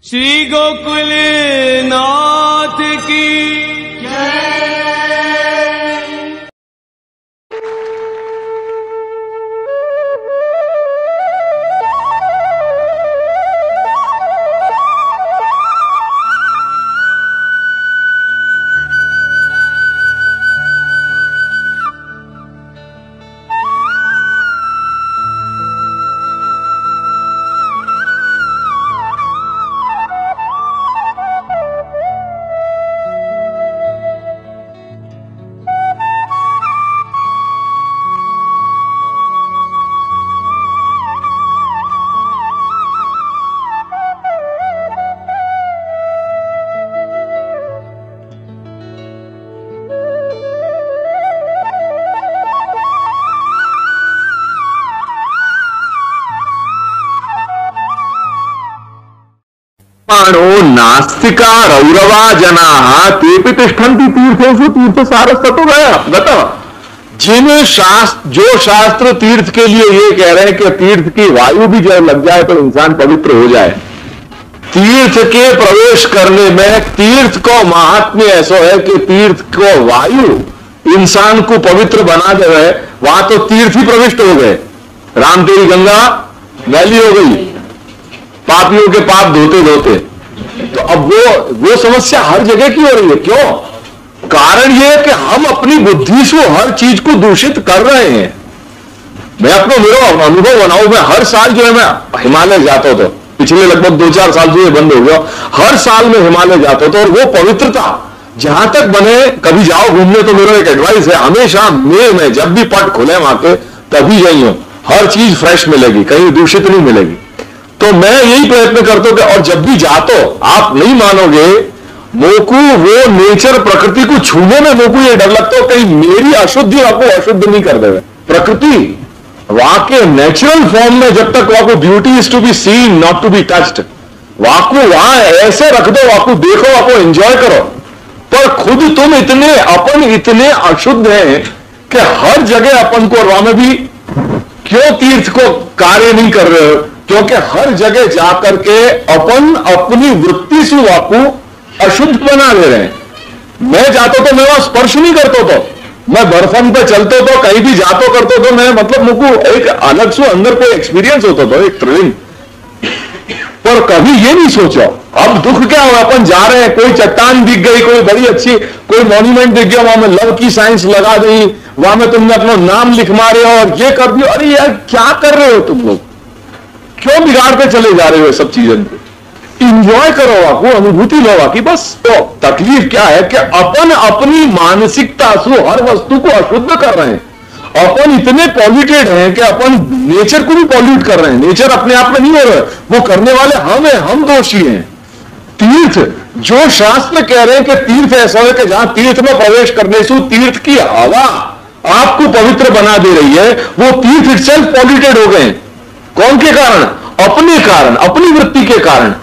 श्री गोकुल नाथ की जय। नास्तिका रौरवा जनाः तेपि तिष्ठन्ति तीर्थेषु तीर्थसारस्ततो गतः। जो शास्त्र तीर्थ के लिए ये कह रहे हैं कि तीर्थ की वायु भी जब लग जाए तो इंसान पवित्र हो जाए, तीर्थ के प्रवेश करने में तीर्थ को महात्म्य ऐसा है कि तीर्थ को वायु इंसान को पवित्र बना दे रहे, वहां तो तीर्थ ही प्रविष्ट हो गए। राम तेरी गंगा मैली हो गई, पापियों के पाप धोते धोते। तो अब वो समस्या हर जगह की हो रही है। क्यों? कारण ये है कि हम अपनी बुद्धि से हर चीज को दूषित कर रहे हैं। मैं अपना मेरा अनुभव बनाऊं, मैं हर साल जो है मैं हिमालय जाता था, पिछले लगभग 2-4 साल से ये बंद हो गया। हर साल में हिमालय जाता था और वो पवित्रता जहां तक बने, कभी जाओ घूमने तो मेरा एक एडवाइस है, हमेशा मई में जब भी पट खुले वहां के तभी जाइए, हर चीज फ्रेश मिलेगी, कहीं दूषित नहीं मिलेगी। तो मैं यही प्रयत्न करता हूं कि और जब भी जातो, आप नहीं मानोगे, मोकू वो नेचर प्रकृति को छूने में मोकू ये डर लगता हो कहीं मेरी अशुद्धि आपको अशुद्ध नहीं कर देवे। प्रकृति वहां के नेचुरल फॉर्म में जब तक वहां को beauty is to be seen not to be touched, वहां को वहां ऐसे रख दो, वहां को देखो, वहां को एंजॉय करो। पर खुद तुम इतने अशुद्ध हैं कि हर जगह अपन को, और वहां में भी क्यों तीर्थ को कार्य नहीं कर रहे हो? क्योंकि हर जगह जाकर के अपन अपनी वृत्ति से वाकू अशुद्ध बना ले रहे हैं। मैं जाता तो मैं वहां स्पर्श नहीं करता, तो मैं बर्फन पे चलते तो कहीं भी जातो करते तो मैं मतलब मुझको एक अलग से अंदर कोई एक्सपीरियंस होता था, एक थ्रिलिंग। पर कभी ये नहीं सोचा अब दुख क्या हो, अपन जा रहे हैं, कोई चट्टान दिख गई, कोई बड़ी अच्छी कोई मॉन्यूमेंट दिख गया, वहां में लव की साइंस लगा दी, वहां में तुमने अपना नाम लिख मारे और ये कर दिया। अरे यार क्या कर रहे हो तुम लोग? क्यों बिगाड़ते चले जा रहे हो सब चीजें? इंजॉय करो, आपको अनुभूति लो बाकी बस। तो तकलीफ क्या है कि अपन अपनी मानसिकता से हर वस्तु को अशुद्ध कर रहे हैं। अपन इतने पॉल्यूटेड हैं कि अपन नेचर को भी पॉल्यूट कर रहे हैं। नेचर अपने आप में नहीं हो रहा है, वो करने वाले हम हैं, हम दोषी हैं। तीर्थ, जो शास्त्र कह रहे हैं कि तीर्थ ऐसा है कि जहां तीर्थ में प्रवेश करने से तीर्थ की हवा आपको पवित्र बना दे रही है, वो तीर्थ इटसेल्फ पॉल्यूटेड हो गए। कौन के कारण? अपने कारण, अपनी वृत्ति के कारण।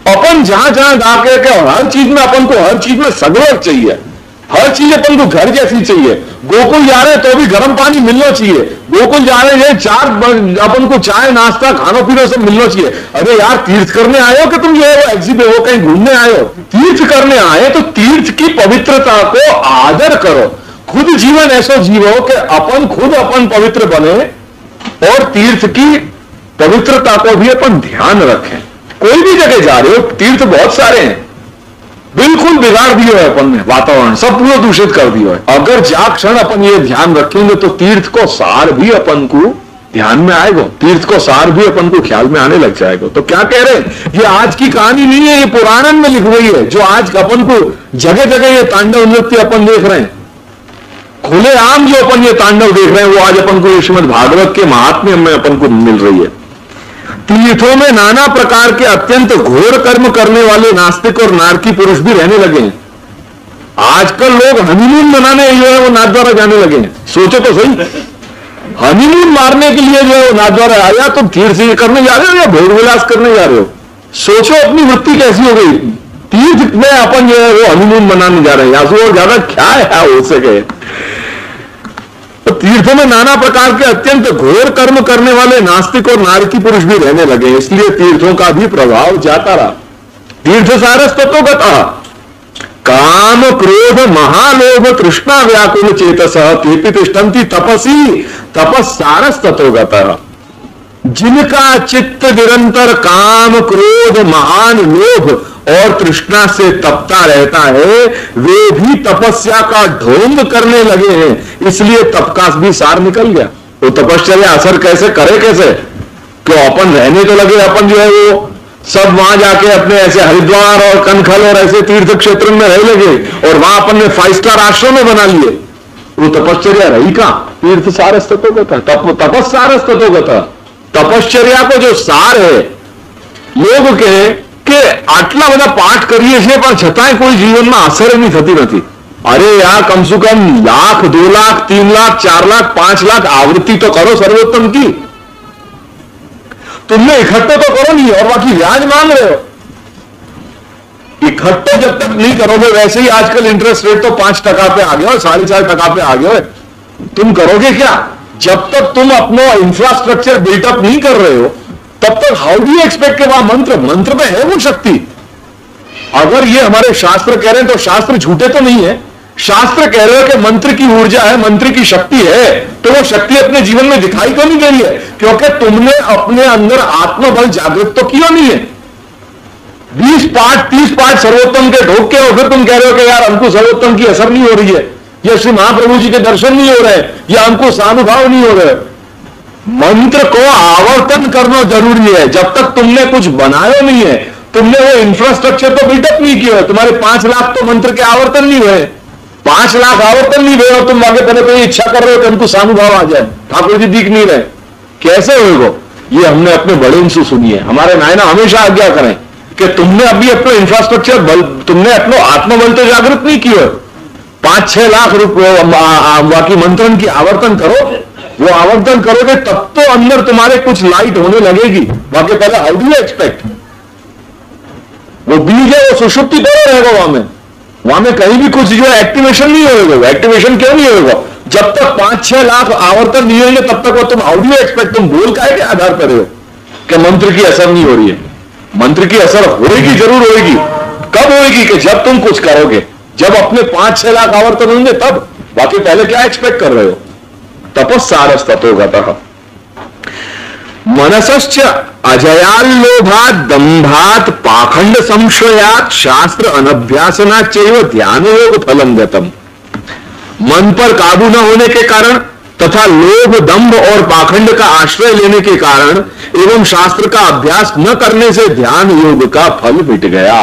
अपन जहां जहां जाके हर चीज में अपन को हर चीज में सगवड़ चाहिए, हर चीज अपन को घर जैसी चाहिए। गोकुल जा रहे हैं तो भी गर्म पानी मिलना चाहिए, गोकुल जा रहे हैं चार अपन को चाय नाश्ता खाना पीना सब मिलना चाहिए। अरे यार तीर्थ करने आए हो कि तुम ये एग्जिबिट हो कहीं घूमने आए हो? तीर्थ करने आए तो तीर्थ की पवित्रता को आदर करो। खुद जीवन ऐसा जीवो कि अपन खुद अपन पवित्र बने और तीर्थ की पवित्रता को भी अपन ध्यान रखें। कोई भी जगह जा रहे हो, तीर्थ बहुत सारे हैं, बिल्कुल बिगाड़ दियो है अपन ने, वातावरण सब पूरा दूषित कर दियो है। अगर जा क्षण अपन ये ध्यान रखेंगे तो तीर्थ को सार भी अपन को ध्यान में आएगा, तीर्थ को सार भी अपन को ख्याल में आने लग जाएगा। तो क्या कह रहे हैं, ये आज की कहानी नहीं है, ये पुराण में लिख गई है। जो आज अपन को जगह जगह ये तांडव नृत्य अपन देख रहे हैं, खुलेआम जो अपन ये तांडव देख रहे हैं, वो आज अपन को श्रीमद् भागवत के महात्म्य में अपन को मिल रही है। तीर्थों में नाना प्रकार के अत्यंत घोर कर्म करने वाले नास्तिक और नारकी पुरुष भी रहने लगे हैं। आजकल लोग हनीमून मनाने जो है वो नाथद्वारा जाने लगे हैं। सोचो तो सही, हनीमून मारने के लिए जो है वो नाथद्वारा आया, तुम तीर्थ करने जा रहे हो या भोग विलास करने जा रहे हो? सोचो अपनी वृत्ति कैसी हो गई। तीर्थ में अपन जो है वो हनीमून मनाने जा रहे हैं, या और ज्यादा क्या है हो सके। तीर्थों में नाना प्रकार के अत्यंत घोर कर्म करने वाले नास्तिक और नारकी पुरुष भी रहने लगे, इसलिए तीर्थों का भी प्रभाव जाता रहा। तीर्थ सारस तत्वगतः काम क्रोध महालोभ तृष्णा व्याकुल चेतस तेपि तिष्ठन्ति तपसी तपस्सारस तत्वगतः। जिनका चित्त निरंतर काम क्रोध महान लोभ और तृष्णा से तपता रहता है वे भी तपस्या का ढोंग करने लगे हैं, इसलिए तप का भी सार निकल गया। तो तपश्चर्या असर कैसे करे, कैसे क्यों अपन रहने तो लगे, अपन जो है वो सब वहां जाके अपने ऐसे हरिद्वार और कनखल और ऐसे तीर्थ क्षेत्र में रह लगे और वहां अपन ने 5 स्टार आश्रम में बना लिए। वो तपश्चर्या रही कहां? तीर्थ सारस तत्वगतः, तपस्सारस तत्वगतः। तपश्चर्या को जो सार है लोग कहे कि आटला बधा पाठ करिए छे पण छतांय कोई जीवन में असर नहीं थती नहीं। अरे यार कम से कम 1 लाख 2 लाख 3 लाख 4 लाख 5 लाख आवृत्ति तो करो सर्वोत्तम की। तुमने इकट्ठे तो करो नहीं और बाकी ब्याज मांग रहे हो। इकट्ठे जब तक नहीं करोगे, वैसे ही आजकल इंटरेस्ट रेट तो 5% पे आ गया हो, 4.5% पे आ गया हो, तुम करोगे क्या? जब तक तुम अपना इंफ्रास्ट्रक्चर बिल्टअप नहीं कर रहे हो तब तक हाउ डू यू एक्सपेक्ट के वहां मंत्र में है वो शक्ति। अगर ये हमारे शास्त्र कह रहे हैं तो शास्त्र झूठे तो नहीं है। शास्त्र कह रहे हो कि मंत्र की ऊर्जा है, मंत्र की शक्ति है, तो वो शक्ति अपने जीवन में दिखाई तो नहीं दे रही है क्योंकि तुमने अपने अंदर आत्मबल जागृत तो किया नहीं है। 20 पाठ 30 पाठ सर्वोत्तम के ढोक के और फिर तुम कह रहे हो कि यार हमको सर्वोत्तम की असर नहीं हो रही है, या श्री महाप्रभु जी के दर्शन नहीं हो रहे, या हमको सानुभाव नहीं हो रहे। मंत्र को आवर्तन करना जरूरी है। जब तक तुमने कुछ बनाया नहीं है, तुमने वो इंफ्रास्ट्रक्चर तो बिल्टअप नहीं किया है, तुम्हारे 5 लाख तो मंत्र के आवर्तन नहीं हुए, 5 लाख आवर्तन नहीं हुए और तुम आगे पहले तो ये इच्छा कर रहे हो कि हमको सानुभाव आ जाए, ठाकुर जी दिख नहीं रहे, कैसे होगा? ये हमने अपने बड़े से सुनी है। हमारे नायना हमेशा आज्ञा करें कि तुमने अभी अपना इंफ्रास्ट्रक्चर बल, तुमने अपना आत्मबल तो जागृत नहीं किया। 5-6 लाख रुपए बाकी मंत्रण की आवर्तन करो, वो आवर्तन करोगे तब तो अंदर तुम्हारे कुछ लाइट होने लगेगी। बाकी पहले हाउ डू यू एक्सपेक्ट? वो बीज है वो सुषुप्ति करो रहेगा वहां में कहीं भी कुछ जो है एक्टिवेशन नहीं होगा। एक्टिवेशन क्यों नहीं होगा? जब तक 5-6 लाख आवर्तन नहीं होंगे तब तक वो तुम हाउ डू यू एक्सपेक्ट? तुम बोल काहे के आधार पर हो कि मंत्र की असर नहीं हो रही है? मंत्र की असर होगी, जरूर होगी। कब होगी? कि जब तुम कुछ करोगे, जब अपने 5-6 लाख आवर्तन होंगे तब। बाकी पहले क्या एक्सपेक्ट कर रहे हो? तपस्सारस ततोगतः। मनसश्च अजयाल्लोभात् दंभात् पाखंड संशयात् शास्त्र अनभ्यासनात् चैव ध्यान योग फलम गतम। मन पर काबू न होने के कारण तथा लोभ दंभ और पाखंड का आश्रय लेने के कारण एवं शास्त्र का अभ्यास न करने से ध्यान योग का फल मिट गया।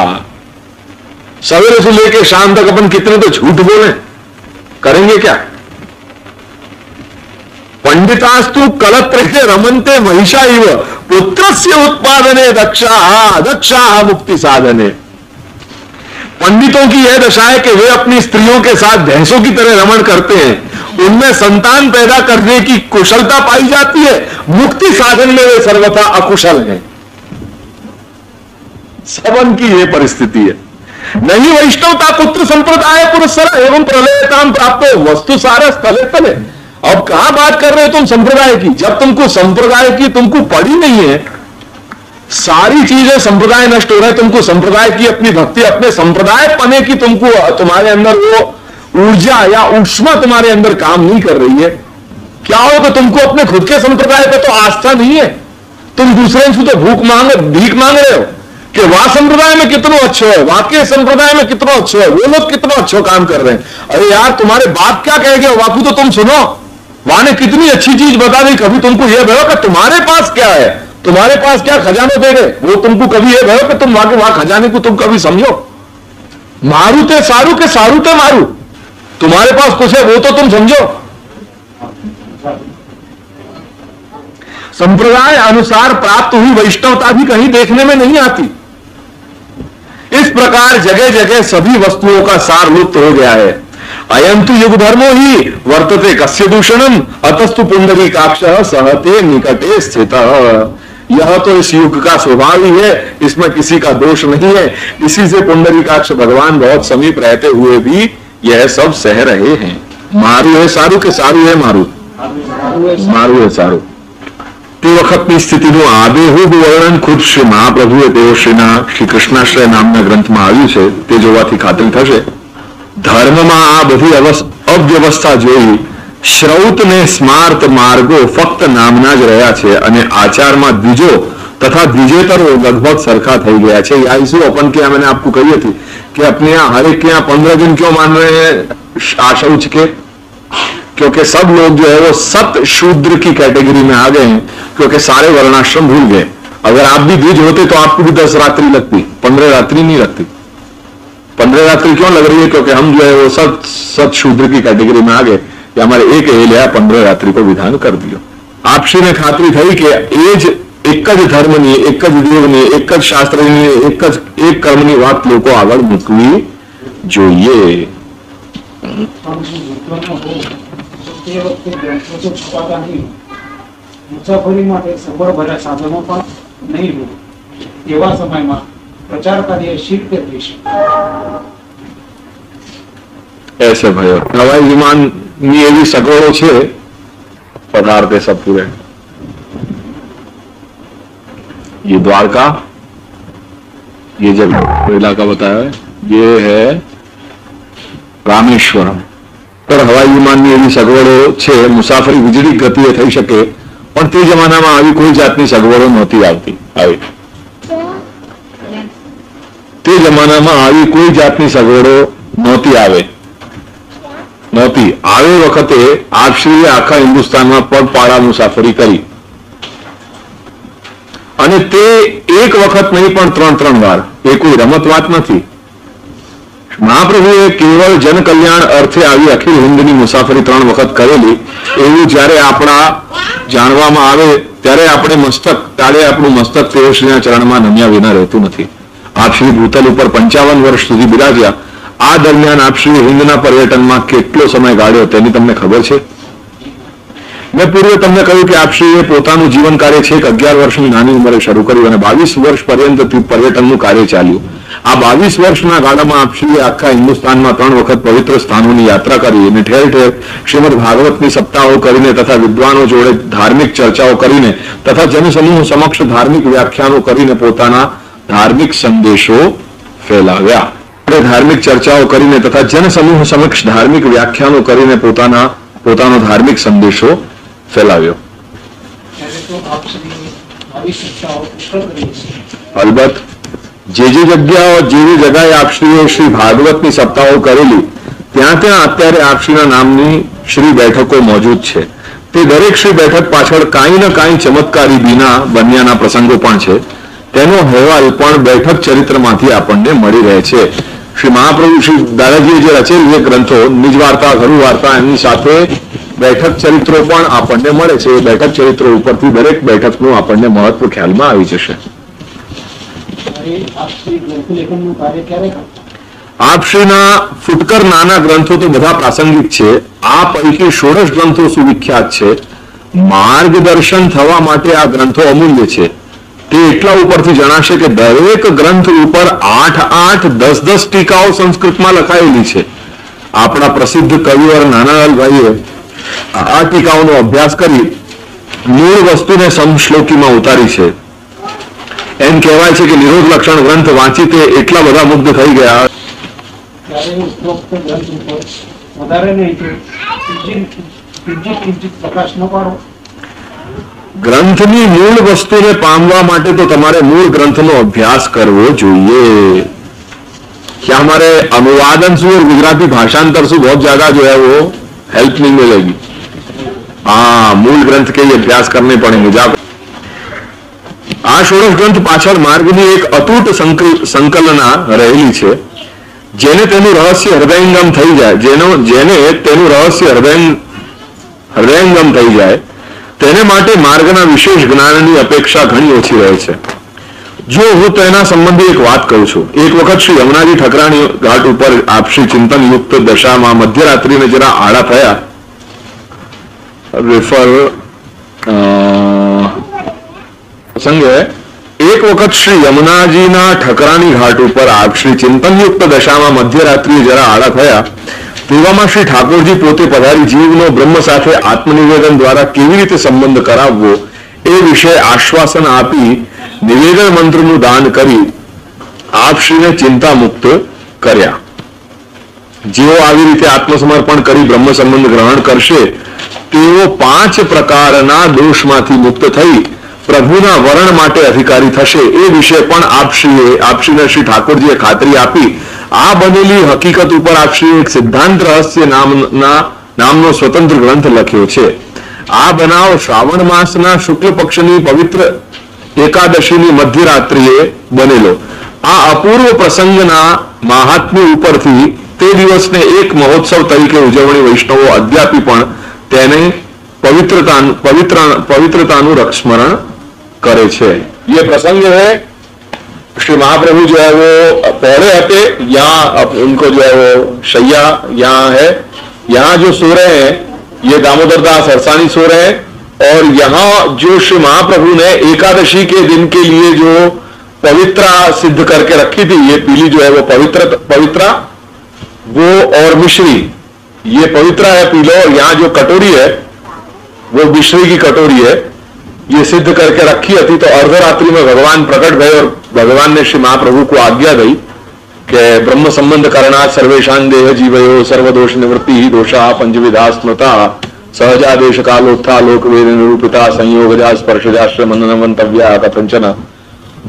सवेरे से लेकर शाम तक अपन कितने तो झूठ बोले, करेंगे क्या? पंडितास्तु कलत्रहे रमन्ते महिषा इव पुत्रस्य उत्पादने दक्षाः मुक्ति साधने। पंडितों की यह दशा है कि वे अपनी स्त्रियों के साथ भैंसों की तरह रमण करते हैं, उनमें संतान पैदा करने की कुशलता पाई जाती है, मुक्ति साधन में वे सर्वथा अकुशल हैं। सबन की यह परिस्थिति है। नहीं वैष्णवता पुत्र संप्रदाय पुरस्सर एवं प्रलयताम प्राप्त वस्तु सारा स्थले तले। अब कहां बात कर रहे हो तुम संप्रदाय की? जब तुमको संप्रदाय की तुमको पड़ी नहीं है, सारी चीजें संप्रदाय नष्ट हो रहे हैं, तुमको संप्रदाय की अपनी भक्ति, अपने संप्रदाय पने की तुमको, तुम्हारे अंदर वो ऊर्जा या ऊष्मा तुम्हारे अंदर काम नहीं कर रही है। क्या हो कि तुमको अपने खुद के संप्रदाय पे तो आस्था नहीं है, तुम दूसरे से तो भीख मांग रहे हो कि वहां संप्रदाय में कितना अच्छा है, वाकई संप्रदाय में कितना अच्छा है, वो लोग कितना अच्छा काम कर रहे हैं। अरे यार तुम्हारे बाप क्या कहेंगे, वाकू तो तुम सुनो, वहां ने कितनी अच्छी चीज बता दी। कभी तुमको यह भयो कि तुम्हारे पास क्या है, तुम्हारे पास क्या खजाने दे गए, वो तुमको कभी यह भयो कि तुम वहां खजाने को तुम कभी समझो। मारू ते सारू के सारू ते मारू, तुम्हारे पास कुछ है वो तो तुम समझो। संप्रदाय अनुसार प्राप्त हुई वैष्णवता भी कहीं देखने में नहीं आती। इस प्रकार जगह जगह सभी वस्तुओं का सार लुप्त हो गया है। अयंतु युग धर्मो ही वर्तते कस्य दूषणम अतस्तु पुंडरीकाक्षः सहते निकटे स्थित। यह तो इस युग का स्वभाव ही है, इसमें किसी का दोष नहीं है। इसी से पुंडरीकाक्ष भगवान बहुत समीप रहते हुए भी यह सब सह रहे हैं। मारू है सारू के सारू है मारू, मारू है सारू। તે વખતની સ્થિતિનું આબેહૂબ વર્ણન ખુદ શ્રી મહાપ્રભુએ તેઓ શ્રી કૃષ્ણાશ્રય નામના ગ્રંથમાં આવ્યું છે તે જોવાથી ખાતરી થશે. ધર્મમાં આ બધી અવ્યવસ્થા જોઈ શ્રૌત ને સ્માર્ત માર્ગો ફક્ત નામના જ રહ્યા છે અને આચારમાં દ્વિજો तथा द्विजेतरो लगभग सरखा થઈ ગયા છે. या इसी अपन क्या मैंने आपको कही थी कि अपने यहाँ हर एक के यहाँ 15 दिन क्यों मान रहे हैं आशौच के, क्योंकि सब लोग जो है वो सत शूद्र की कैटेगरी में आ गए हैं, क्योंकि सारे वर्णाश्रम भूल गए. अगर आप भी द्विज होते तो आपको भी 10 रात्रि लगती, 15 रात्रि नहीं लगती. 15 रात्रि क्यों लग रही है? क्योंकि हम जो है वो सत शूद्र की कैटेगरी में आ गए कि हमारे एक एलिया 15 रात्रि को विधान कर दियो. आपसी ने खातरी थी कि एज एक ज धर्मनी, एक ज देवनी, एक ज शास्त्रनी, एक कर्मनी बात लोग आगे मूकवी જોઈએ. मुसाफरी માટે સગવડભર્યા સાધનો પણ નહીં હોય એવા સમયમાં પ્રચાર કાર્ય શી રીતે થઈ શકે? ऐसे भयो हवाई विमान ની એવી સગવડો છે પદાર્થે सब पूरे. ये द्वारका, ये जगह इलाका बताया है, ये है रामेश्वरम. पर हवाई विमान ની એવી સગવડો છે, મુસાફરી વીજળી ગતિએ થઈ શકે, પણ તે જમાનામાં આવી કોઈ જાતની સગવડો નહોતી આવતી. આવી તે જમાનામાં આવી કોઈ જાતની સગવડો નહોતી આવે વખતે આપશ્રીએ આખા હિન્દુસ્તાનમાં પગપાળા મુસાફરી કરી અને તે એક વખત નહીં પણ 3 વાર. એ કોઈ રમત વાત નથી. મહાપ્રભુએ કેવળ જનકલ્યાણ અર્થે આવી અખિલ હિન્દની મુસાફરી 3 વખત કરેલી એવું જ્યારે આપણા જાણવામાં આવે ત્યારે આપણું મસ્તક તેઓશ્રીના ચરણમાં નમ્યા વિના રહેતું નથી. આપશ્રી ભૂતલ ઉપર 55 વર્ષ સુધી બિરાજ્યા. આ દરમિયાન આપશ્રી હિન્દના પર્યટનમાં કેટલો સમય ગાળ્યો તેની તમને ખબર છે? મેં પૂર્વે તમને કહ્યું કે આપશ્રીએ પોતાનું જીવન કાર્ય છેક 11 વર્ષની નાની ઉંમરે શરૂ કર્યું અને 22 વર્ષ પર્યંત પર્યટનનું કાર્ય ચાલ્યું. આ 22 વર્ષના ગાળામાં આપશ્રીએ આખા હિન્દુસ્તાનમાં 3 વખત પવિત્ર સ્થાનોની યાત્રા કરી અને ઠેર ઠેર શ્રીમદ ભાગવતની સપ્તાહો કરીને તથા વિદ્વાનો જોડે ધાર્મિક ચર્ચાઓ કરીને તથા જનસમૂહ સમક્ષ ધાર્મિક વ્યાખ્યાનો કરીને પોતાના ધાર્મિક સંદેશો ફેલાવ્યા. ધાર્મિક ચર્ચાઓ કરીને તથા જનસમૂહ સમક્ષ ધાર્મિક વ્યાખ્યાનો કરીને પોતાનો ધાર્મિક સંદેશો ફેલાવ્યો. અલબત્ત જે જગ્યાએ આપશ્રીએ શ્રી ભાગવતની સપ્તાહો કરેલી ત્યાં અત્યારે આપશ્રીના નામની શ્રી બેઠકો મોજૂદ છે. તે દરેક શ્રી બેઠક પાછળ કાંઈ ને કાંઈ ચમત્કારી બીના બન્યાના પ્રસંગો પણ છે. તેનો અહેવાલ પણ બેઠક ચરિત્રમાંથી આપણને મળી રહે છે. શ્રી મહાપ્રભુ શ્રી દાદાજીએ જે રચેલ જે ગ્રંથો નિજ વાર્તા, ઘરુ વાર્તા, એમની સાથે બેઠક ચરિત્રો પણ આપણને મળે છે. એ બેઠક ચરિત્રો ઉપરથી દરેક બેઠકનું આપણને મહત્વ ખ્યાલમાં આવી જશે. આપશ્રીના ફૂટકર નાના ગ્રંથો તો બધા પ્રાસંગિક છે. આ પૈકી 16 ગ્રંથો સુવિખ્યાત છે. માર્ગદર્શન થવા માટે આ ગ્રંથો અમૂલ્ય છે. તે એટલા ઉપરથી જણાશે કે દરેક ગ્રંથ ઉપર 8-8, 10-10 ટીકાઓ સંસ્કૃતમાં લખાયેલી છે. આપણા પ્રસિદ્ધ કવિવર નાનાલાલભાઈએ આ ટીકાઓનો અભ્યાસ કરી મૂળ વસ્તુને સમશ્લોકીમાં ઉતારી છે. એમ કહેવાય છે કે નિરોધ લક્ષણ ગ્રંથ વાંચી તે એટલા બધા મુગ્ધ થઈ ગયા. ગ્રંથની મૂળ વસ્તુને પામવા માટે તો તમારે મૂળ ગ્રંથનો અભ્યાસ કરવો જોઈએ. क्या हमारे अनुवादन से और गुजराती भाषांतर से बहुत ज्यादा जो है वो हेल्प नहीं मिलेगी. हाँ, मूल ग्रंथ के अभ्यास करने पड़ेंगे. આ 16 ગ્રંથ પાછળ માર્ગની એક અતૂટ સંકલના રહેલી છે. જેને તેનું રહસ્ય હૃદયંગમ થઈ જાય તેને માટે માર્ગના વિશેષ જ્ઞાનની અપેક્ષા ઘણી ઓછી રહે છે. જો હું તેના સંબંધી એક વાત કહું છું. એક વખત શ્રી યમુનાજી ઠકરાણી ઘાટ ઉપર આપશ્રી ચિંતન યુક્ત દશામાં મધ્યરાત્રિને જરા આડા થયા. પ્રસંગે એક વખત શ્રી યમુનાજીના ઠકરાણી ઘાટ ઉપર આપશ્રી ચિંતનયુક્ત દશામાં મધ્યરાત્રિએ જરા આડા થયા. તેવામાં શ્રી ઠાકોરજી પોતે પધારી જીવનો બ્રહ્મ સાથે આત્મનિવેદન દ્વારા કેવી રીતે સંબંધ કરાવવો એ વિશે આશ્વાસન આપી નિવેદન મંત્રનું દાન કરી આપશ્રીને ચિંતા મુક્ત કર્યા. જેઓ આવી રીતે આત્મસમર્પણ કરી બ્રહ્મ સંબંધ ગ્રહણ કરશે તેઓ 5 પ્રકારના દોષમાંથી મુક્ત થઈ પ્રભુના વરણ માટે અધિકારી થશે. એ વિશે પણ આપશ્રીને શ્રી ઠાકોરજીએ ખાતરી આપી. આ બનેલી હકીકત ઉપર આપશ્રીએ એક સિદ્ધાંત રહસ્ય નામનો સ્વતંત્ર ગ્રંથ લખ્યો છે. આ બનાવ શ્રાવણ માસના શુક્લ પક્ષની પવિત્ર એકાદશીની મધ્યરાત્રિએ બનેલો. આ અપૂર્વ પ્રસંગના મહાત્મ્ય ઉપરથી તે દિવસને એક મહોત્સવ તરીકે ઉજવણી વૈષ્ણવો અદ્યાપી પણ તેને पवित्रताનું स्मरण करे छे. ये प्रसंग है श्री महाप्रभु जो है वो पहले हटे, यहाँ उनको जो है वो शैया यहाँ है, यहाँ जो सो रहे हैं ये दामोदर दास हरसानी सो रहे हैं. और यहाँ जो श्री महाप्रभु ने एकादशी के दिन के लिए जो पवित्रा सिद्ध करके रखी थी, ये पीली जो है वो पवित्रा वो और मिश्री, ये पवित्रा है पीलो, और यहाँ जो कटोरी है वो मिश्री की कटोरी है, ये सिद्ध करके रखी थी. तो अर्धरात्रि में भगवान प्रकट भय और भगवान ने श्री महाप्रभु को आज्ञा दी कि ब्रह्म संबंध करना सर्वेशान देह जीवयो सर्वदोष निवृत्ति दोषा पंचविधा स्मृता सहजादेश कालोत्था लोक वेद निरूपिता संयोगजा स्पर्शजाश्र मननवंतव्या कथंचन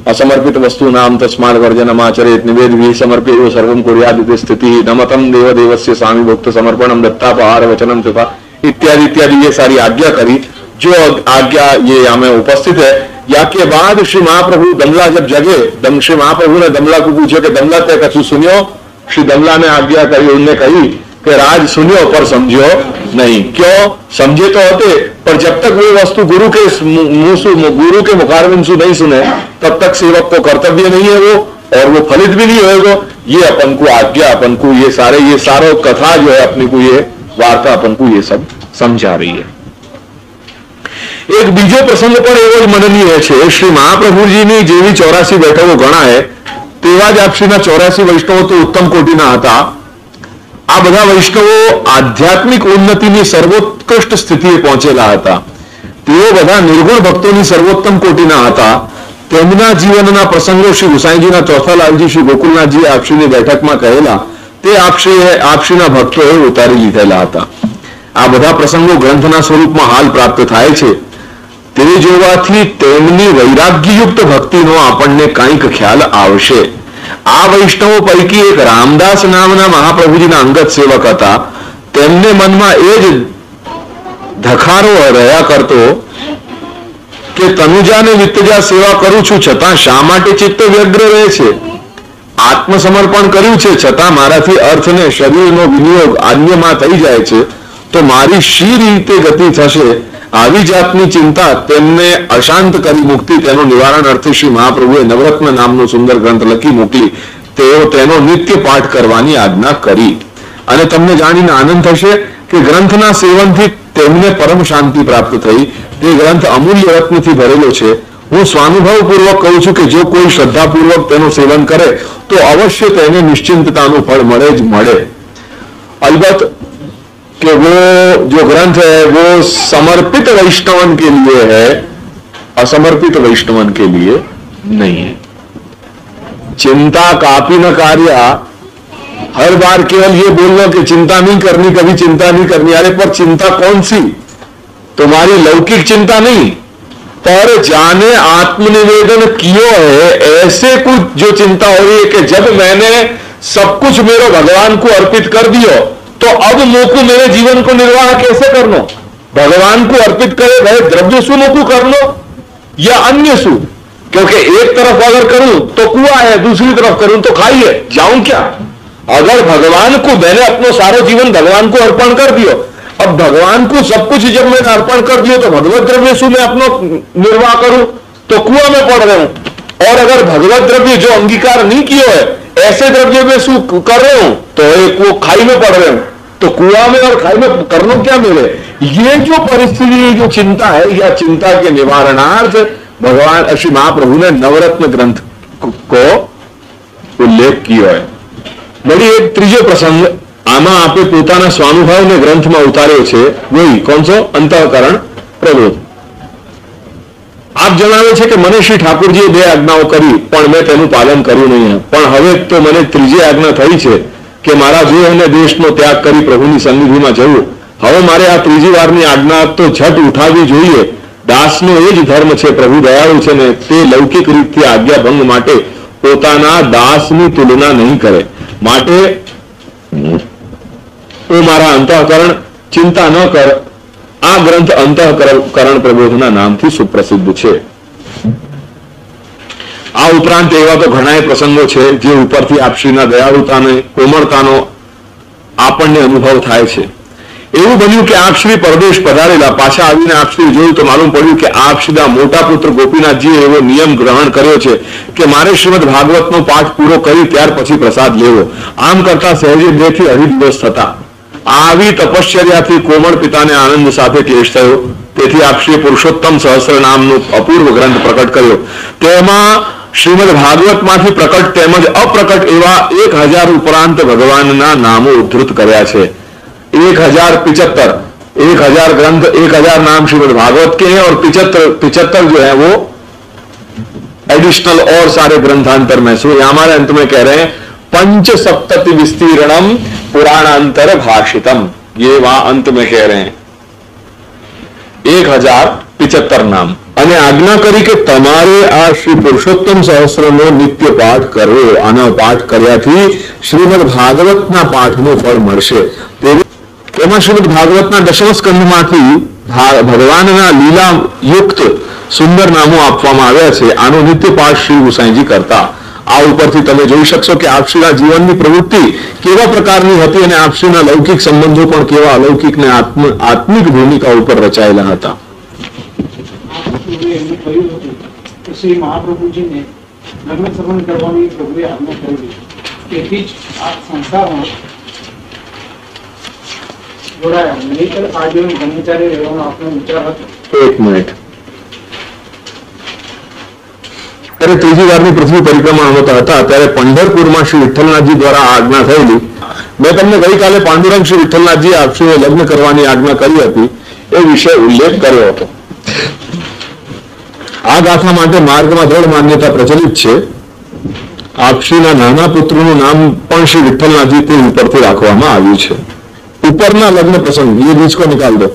असमर्पित वस्तु नाम तस्मात् वर्जनमाचरेत निवेद भी समर्प्य सर्वं कुर्यादिति स्थिति नमतम देव देवस्य स्वामी भक्त समर्पणम दत्तापहार वचनम तथा इत्यादि इत्यादि ये सारी आज्ञा करी. जो आज्ञा ये हमें उपस्थित है. या के बाद श्री महाप्रभु दमला जब जगे, श्री महाप्रभु ने दमला को पूछा कि दमला तय कछु सुनियो. श्री दमला ने आज्ञा करी, उनने कही कि राज सुनियो पर समझो नहीं. क्यों? समझे तो होते, पर जब तक वो वस्तु गुरु के मुखारविंद से नहीं सुने तब तक सेवक को कर्तव्य नहीं है वो, और वो फलित भी नहीं होगा. ये अपन को आज्ञा, अपन को ये सारो कथा जो है अपनी को ये वार्ता अपन को ये सब समझा रही है. एक बीजो प्रसंग पर एवो मननीय है. श्री महाप्रभुजीनी जेवी 84 बैठको गणाय तेवा ज आपश्रीना 84 वैष्णवो तो उत्तम कोटीना हता. आ बधा वैष्णवो आध्यात्मिक उन्नतिनी सर्वोत्कृष्ट स्थितिए पहोंचेला हता. तेओ बधा निर्गुण भक्तोनी सर्वोत्तम कोटीना हता. तेमना जीवनना प्रसंगो श्री गुसाईजीना चौथा लालजी श्री गोकुलनाथजी आपश्रीनी बैठकमां कहेला ते आपश्रीना भक्तोए उतारी लीधेला हता. आ बधा प्रसंगो ग्रंथना स्वरूपमां हाल प्राप्त थाय छे. તે જોવાથી તેમની વૈરાગ્યયુક્ત ભક્તિનો આપણને કંઈક ખ્યાલ આવશે. આ વૈષ્ણવો પૈકી એક રામદાસ નામના મહાપ્રભુજીના અંગત સેવક હતા. તેમને મનમાં એ જ ધખારો રહ્યા કરતો કે તનુજાને વિત્તજા સેવા કરું છું છતાં શા માટે ચિત્ત વ્યગ્ર રહે છે. આત્મસમર્પણ કર્યું છે છતાં મારાથી અર્થને શરીરનો વિનિયોગ અન્યમાં થઈ જાય છે તો મારી શી રીતે ગતિ થશે. આવી જાતની ચિંતા તેમને અશાંત કરી મુક્તિ તેનો નિવારણ અર્થે શ્રી મહાપ્રભુએ નવરત્ન નામનો સુંદર ગ્રંથ લખી મોકલી. તેઓ તેનો નિત્ય પાઠ કરવાની આજ્ઞા કરી. અને તમને જાણીને આનંદ થશે કે ગ્રંથના સેવનથી તેમને પરમ શાંતિ પ્રાપ્ત થઈ. તે ગ્રંથ અમૂલ્ય રત્નથી ભરેલો છે. હું સ્વાનુભવપૂર્વક કહું છું કે જો કોઈ શ્રદ્ધાપૂર્વક તેનું સેવન કરે તો અવશ્ય તેને નિશ્ચિંતતાનું ફળ મળે જ મળે. અલબત્ત कि वो जो ग्रंथ है वो समर्पित वैष्णवन के लिए है, असमर्पित वैष्णवन के लिए नहीं है. चिंता कापी न कार्या. हर बार केवल ये बोलना कि चिंता नहीं करनी, कभी चिंता नहीं करनी. अरे पर चिंता कौन सी? तुम्हारी लौकिक चिंता नहीं, पर जाने आत्मनिवेदन कियो है ऐसे कुछ जो चिंता हो रही है कि जब मैंने सब कुछ मेरे भगवान को अर्पित कर दियो तो अब मोकू मेरे जीवन को निर्वाह कैसे करनो. भगवान को अर्पित करे गए द्रव्य सु मोकू कर लो या अन्य सु. क्योंकि एक तरफ अगर करूं तो कुआं है, दूसरी तरफ करूं तो खाई है, जाऊं क्या. अगर भगवान को मैंने अपनो सारो जीवन भगवान को अर्पण कर दियो, अब भगवान को सब कुछ जब मैंने अर्पण कर दियो तो भगवत द्रव्य सु मैं अपनो निर्वाह करूं तो कुआं में पड़ रहा हूं. और अगर भगवत द्रव्य जो अंगीकार नहीं किया है ऐसे द्रव्य में सु कर रहे हूं तो एक वो खाई में पड़ रहे हूं. तो कुआं में और खाई में करना क्या मिले. ये जो परिस्थिति, जो चिंता है, या चिंता के निवारणार्थ भगवान श्री महाप्रभु ने नवरत्न ग्रंथ को उल्लेख किया है. वही एक ત્રીજો પ્રસંગ આમાં આપણે પોતાના સ્વાનુભાવને ગ્રંથમાં ઉતાર્યો છે. વહી કોણ છો? અંતઃકરણ પ્રબોધ. આપ જણાવે છે કે મને શ્રી ઠાકુરજીએ 2 આજ્ઞાઓ કરી પણ મેં તેનું પાલન કર્યું નહીં, પણ હવે તો મને ત્રીજી આજ્ઞા થઈ છે કે મારા દેહ અને દેશનો ત્યાગ કરી પ્રભુની સન્નિધિમાં જવું. હવે મારે આ ત્રીજી વારની આજ્ઞા તો ઝટ ઉઠાવવી જોઈએ. દાસનો એ જ ધર્મ છે. પ્રભુ દયાળુ છે ને તે લૌકિક રીતથી આજ્ઞા ભંગ માટે પોતાના દાસની તુલના નહીં કરે. માટે ઓ મારા અંતઃકરણ ચિંતા ન કર. આ ગ્રંથ અંતઃકરણ પ્રબોધના નામથી સુપ્રસિદ્ધ છે. આ ઉપરાંત એવા તો ઘણા પ્રસંગો છે જે ઉપરથી આપશ્રીના દયાળુતાને કોમળતાનો આપણને અનુભવ થાય છે. એવું બન્યું કે આપશ્રી પરદેશ પધારેલા, પાછા આવીને આપશ્રી જોયું તો માલુમ પડ્યું કે આપશ્રીના મોટા પુત્ર ગોપીનાથજીએ એવો નિયમ ગ્રહણ કર્યો છે કે મારે શ્રીમદ ભાગવતનો પાઠ પૂરો કરી ત્યાર પછી પ્રસાદ લેવો. આમ કરતા સહેજે 2 થી 2.5 દિવસ થતા. આવી તપશ્ચર્યાથી કોમળ પિતાને આનંદ સાથે ક્લેશ થયો. તેથી આપશ્રીએ પુરુષોત્તમ સહસ્ર નામનો અપૂર્વ ગ્રંથ પ્રકટ કર્યો. તેમાં શ્રીમદ ભાગવતમાંથી પ્રકટ તેમજ અપ્રકટ એવા 1000 ઉપરાંત ભગવાનના નામો ઉદ્ધૃત કર્યા છે. 1075 1000 ग्रंथ 1000 नाम श्रीमद भागवत के हैं और 75 जो है वो एडिशनल और सारे ग्रंथांतर में. सो हमारे अंत में कह रहे हैं पंचसप्तति विस्तीर्णम पुराणांतर भाषितम. ये वहां अंत में कह रहे हैं 1075 नाम. અને આજ્ઞા કરી કે તમારે આ શ્રી પુરુષોત્તમ સહસ્રનો નિત્ય પાઠ કરવો. આનો પાઠ કર્યાથી શ્રીમદ ભાગવતના પાઠનું ફળ મળશે. એમાં શ્રીમદ ભાગવતના 10મ સ્કંદમાંથી ભગવાનના લીલા યુક્ત સુંદર નામો આપવામાં આવ્યા છે. આનો નિત્ય પાઠ શ્રી ગુસાઈજી કરતા. આ ઉપરથી તમે જોઈ શકશો કે આપશ્રીના જીવનની પ્રવૃત્તિ કેવા પ્રકારની હતી અને આપશ્રીના લૌકિક સંબંધો પણ કેવા અલૌકિક ને આત્મિક ભૂમિકા ઉપર રચાયેલા હતા. એમને કહ્યું હતું કે શ્રી મહાપ્રભુજીને લગ્ન સંબંધ કરવાની પ્રભુએ આજ્ઞા કરેલી. તેથી જ આ સંસારમાં જોડાયા. નહીંતર આ જીવન બ્રહ્મચારી રહેવાનો આપણો વિચાર હતો. એક મિનિટ. ત્યારે ત્રીજી વારની પૃથ્વી પરિક્રમા હોતા હતા ત્યારે પંઢરપુરમાં શ્રી વિઠ્ઠલનાથજી દ્વારા આજ્ઞા થયેલી. મેં તમને ગઈકાલે પાંડુરંગ શ્રી વિઠ્ઠલનાથજી આપશ્રીએ લગ્ન કરવાની આજ્ઞા કરી હતી એ વિશે ઉલ્લેખ કર્યો હતો. આ ગાથા માટે માર્ગમાં દ્રઢ માન્યતા પ્રચલિત છે. આપશ્રીના નાના પુત્રનું નામ પણ શ્રી વિઠ્ઠલનાથજી તે ઉપરથી રાખવામાં આવ્યું છે. ઉપરના લગ્ન પ્રસંગ એ બીજકો નિકાલ દો.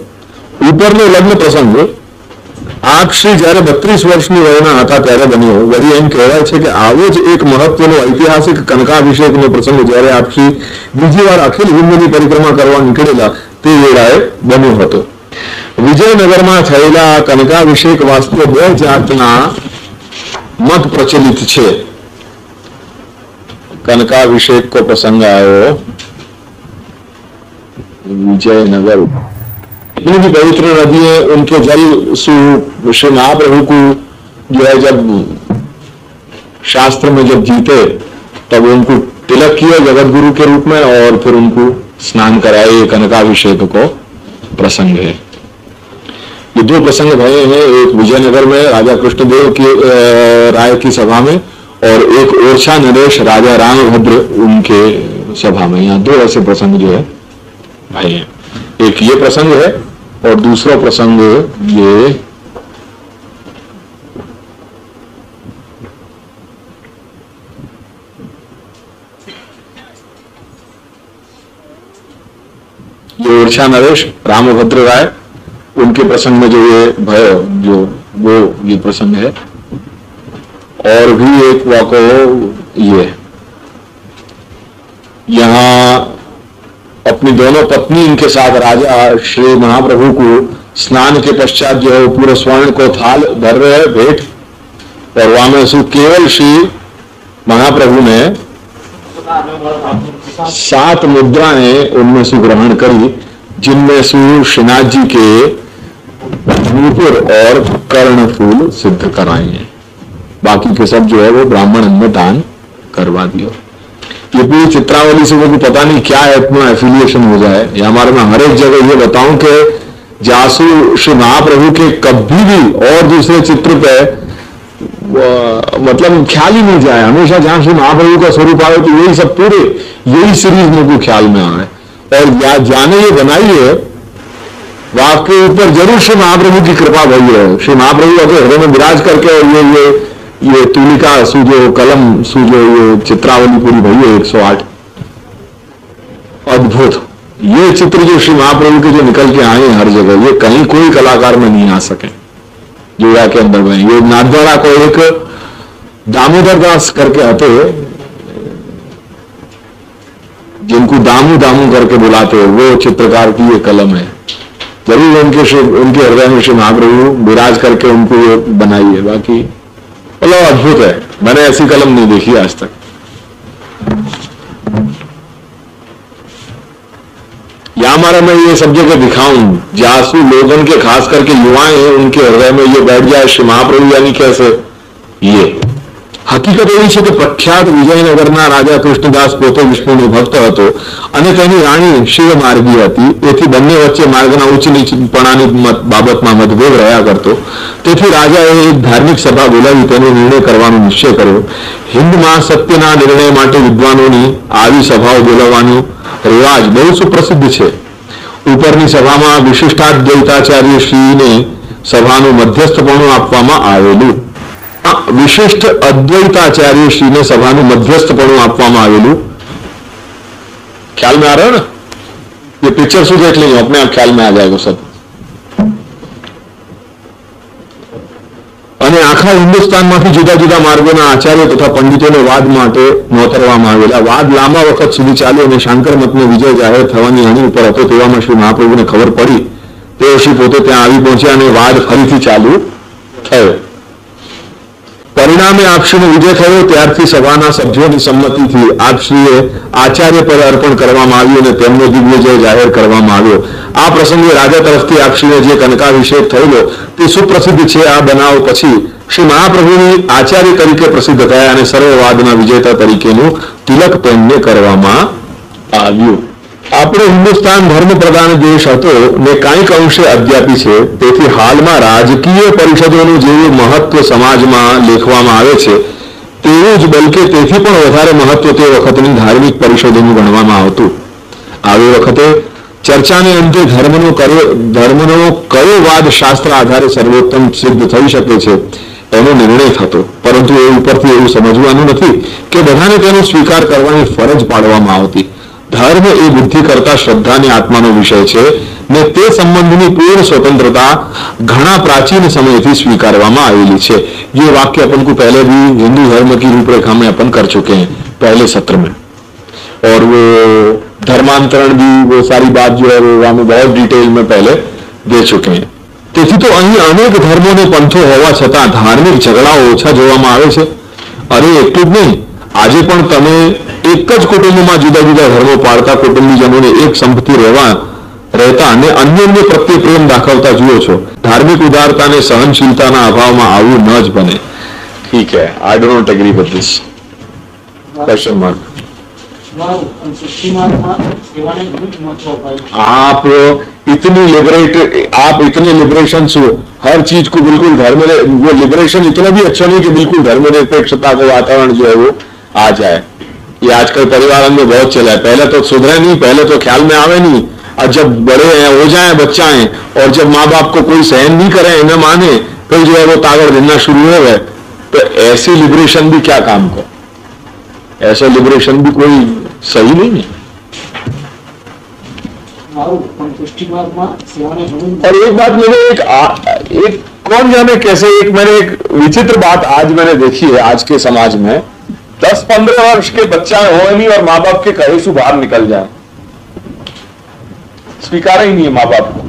ઉપરનો લગ્ન પ્રસંગ આપશ્રી જયારે 32 વર્ષની વયના હતા ત્યારે બન્યો. વળી એમ કહેવાય છે કે આવો જ એક મહત્વનો ઐતિહાસિક કનકાભિષેકનો પ્રસંગ જયારે આપશ્રી બીજી વાર અખિલ હિન્દની પરિક્રમા કરવા નીકળેલા તે વેળાએ બન્યો હતો. વિજયનગરમાં થયેલા કનકાભિષેક વાસ્તે 2 જાતના મત પ્રચલિત છે. कनकाभिषेक को प्रसंग आयो विजयनगर. इतनी भी पवित्र नदी है, उनके जल श्री महाप्रभु को जो है जब शास्त्र में जब जीते तब उनको तिलक किया जगत गुरु के रूप में और फिर उनको स्नान कराए. ये कनकाभिषेक को प्रसंग है. ये 2 प्रसंग भये हैं. एक विजयनगर में राजा कृष्णदेव की राय की सभा में और एक ओरछा नरेश राजा रामभद्र उनके सभा में. यहाँ 2 ऐसे प्रसंग जो है भाई हैं. एक ये प्रसंग है और दूसरा प्रसंग ये ओरछा नरेश रामभद्र राय उनके प्रसंग में जो ये भय जो वो ये प्रसंग है. और भी एक वाको ये यहाँ अपनी दोनों पत्नी इनके साथ राजा श्री महाप्रभु को स्नान के पश्चात जो है पूरे स्वर्ण को थाल भर रहे हैं भेंट. और वहां में सु केवल श्री महाप्रभु ने 7 मुद्राएं उनमें से ग्रहण करी, जिनमें से श्रीनाथ जी के नूपुर और कर्णफूल सिद्ध कराए हैं. बाकी के सब जो है वो ब्राह्मण में दान करवा दियो. ये पूरी चित्रावली से मुझे पता नहीं क्या है इतना एफिलिएशन हो जाए. या हमारे में हर एक जगह ये बताऊं कि जासू श्री महाप्रभु के कभी भी और दूसरे चित्र पे मतलब ख्याल ही नहीं जाए. हमेशा जहां श्री महाप्रभु का स्वरूप आए तो यही सब पूरे यही सीरीज मेरे को ख्याल में आए. और जाने ये बनाई है आपके ऊपर जरूर श्री महाप्रभु की कृपा भई है। श्री महाप्रभु अगर हृदय में विराज करके ये तुलिका सूझो, कलम सूझो, ये चित्रावली पूरी भई है 108 अद्भुत। ये चित्र जो श्री महाप्रभु के जो निकल के आए हर जगह, ये कहीं कोई कलाकार में नहीं आ सके जो या के अंदर में। ये नाथद्वारा को एक दामोदर दास करके आते, जिनको दामू दामू करके बुलाते, वो चित्रकार की ये कलम है। जरूर उनके हृदय में श्री महाप्रभु विराज करके उनको ये बनाई है। बाकी मतलब अद्भुत है, मैंने ऐसी कलम नहीं देखी आज तक। या हमारा मैं ये सब जगह दिखाऊं, जासू लोगन के खास करके युवाएं हैं, उनके हृदय में ये बैठ जाए श्री महाप्रभु, यानी कैसे ये હકીકત એવી છે કે પ્રખ્યાત વિજયનગરના રાજા કૃષ્ણદાસ પોતે વિષ્ણુનો ભક્ત હતો અને તેની રાણી શિવમાર્ગી હતી. એથી બંને વચ્ચે માર્ગના ઉચ્ચ નીચપણાની બાબતમાં મતભેદ રહ્યા કરતો. તેથી રાજાએ એક ધાર્મિક સભા બોલાવી તેનો નિર્ણય કરવાનો નિશ્ચય કર્યો. હિન્દ મહાસત્યના નિર્ણય માટે વિદ્વાનોની આવી સભાઓ બોલાવવાનો રિવાજ બહુ સુપ્રસિદ્ધ છે. ઉપરની સભામાં વિશિષ્ટાદ્વૈતાચાર્ય શ્રીને સભાનું મધ્યસ્થપણું આપવામાં આવેલું. विशिष्ट अद्वैताचार्य श्री ने सभा में मध्यस्थपणु आपवामां आवेलुं. ख्याल में आ रहा है ना? ये पिक्चर से देख लेंगे, अपने आप ख्याल में आ जाएगा सब. અને આખા હિન્દુસ્તાનમાંથી જુદા જુદા માર્ગોના આચાર્યો તથા પંડિતોને વાદ માટે નોતરવામાં આવેલા. વાદ લાંબા વખત સુધી ચાલ્યો અને શાંકર મતનો વિજય જાહેર થવાની અણી ઉપર હતો. તેવામાં શ્રી મહાપ્રભુને ખબર પડી. તેઓ શ્રી પોતે ત્યાં આવી પહોંચ્યા અને વાદ ફરીથી ચાલુ થયો. પરિણામે આપશ્રીનો વિજય થયો. ત્યારથી સભાના સભ્યોની સંમતિથી આપશ્રીએ આચાર્ય પદ અર્પણ કરવામાં આવ્યું અને તેમનો દિગ્વિજય જાહેર કરવામાં આવ્યો. આ પ્રસંગે રાજા તરફથી આપશ્રીને જે કનકાભિષેક થયેલો તે સુપ્રસિદ્ધ છે. આ બનાવ પછી શ્રી મહાપ્રભુની આચાર્ય તરીકે પ્રસિદ્ધ થયા અને સર્વવાદના વિજેતા તરીકેનું તિલક તેમને કરવામાં આવ્યું. આપણો હિન્દુસ્તાન ધર્મ પ્રધાન દેશ હતો ને કાંઈક અંશે અદ્યાપી છે. તેથી હાલમાં રાજકીય પરિષદોનું જેવું મહત્વ સમાજમાં લેખવામાં આવે છે તેવું જ, બલકે તેથી પણ વધારે મહત્વ તે વખતની ધાર્મિક પરિષદોનું ગણવામાં આવતું. આવી વખતે ચર્ચાને અંતે ધર્મનો કયો વાદ શાસ્ત્ર આધારે સર્વોત્તમ સિદ્ધ થઈ શકે છે એનો નિર્ણય થતો. પરંતુ એ ઉપરથી એવું સમજવાનું નથી કે બધાને તેનો સ્વીકાર કરવાની ફરજ પાડવામાં આવતી. ધર્મ એ બુદ્ધિ કરતા શ્રદ્ધાની આત્માનો વિષય છે ને તે સંબંધની પૂर्ण स्वतंत्रता घना प्राचीन समय થી स्वीकारવામાં आवेली છે. ये वाक्य अपन को पहले भी हिंदू धर्म की रूपरेखा में अपन कर चुके हैं पहले सत्र में, और वो धर्मांतरण भी वो सारी बात जो है वो हमें बहुत डिटेल में पहले दे चुके हैं. તેથી તો અહીં અનેક ધર્મોને પંથો હોવા છતાં ધાર્મિક ઝઘડાઓ ઓછા જોવામાં આવે છે. અરે એટલું જ નહીં, આજે પણ તમે એક જ કુટુંબમાં જુદા જુદા ધર્મો પાળતા કુટુંબીજનોને એક સંપત્તિ રહેતા અને અન્યોન્ય પ્રત્યે પ્રેમ દાખવતા જુઓ છો. ધાર્મિક ઉદારતા અને સહનશીલતાના અભાવમાં આવું ન જ બને. ઠીક है, I don't not agree with this. Question mark. आप इतने लिबरेशन हो, हर चीज को बिल्कुल धर्म, वो लिबरेशन इतना भी अच्छा नहीं कि बिल्कुल धर्मनिरपेक्षता का वातावरण जो है वो आ जाए. ये आजकल परिवार में बहुत चला है. पहले तो सुधरे नहीं, पहले तो ख्याल में आवे नहीं, और जब बड़े हैं हो जाए बच्चा है, और जब माँ बाप को कोई सहन नहीं करे, न माने, फिर जो है वो ताकत देना शुरू हो गए. तो ऐसी लिबरेशन भी क्या काम को, ऐसा लिबरेशन भी कोई सही नहीं है. और एक बात मैंने एक कौन जाने कैसे मैंने एक विचित्र बात आज मैंने देखी है आज के समाज में. 10-15 वर्ष के बच्चा हो नहीं और माँ बाप के कहे से बाहर निकल जाए, स्वीकार ही नहीं है माँ बाप को.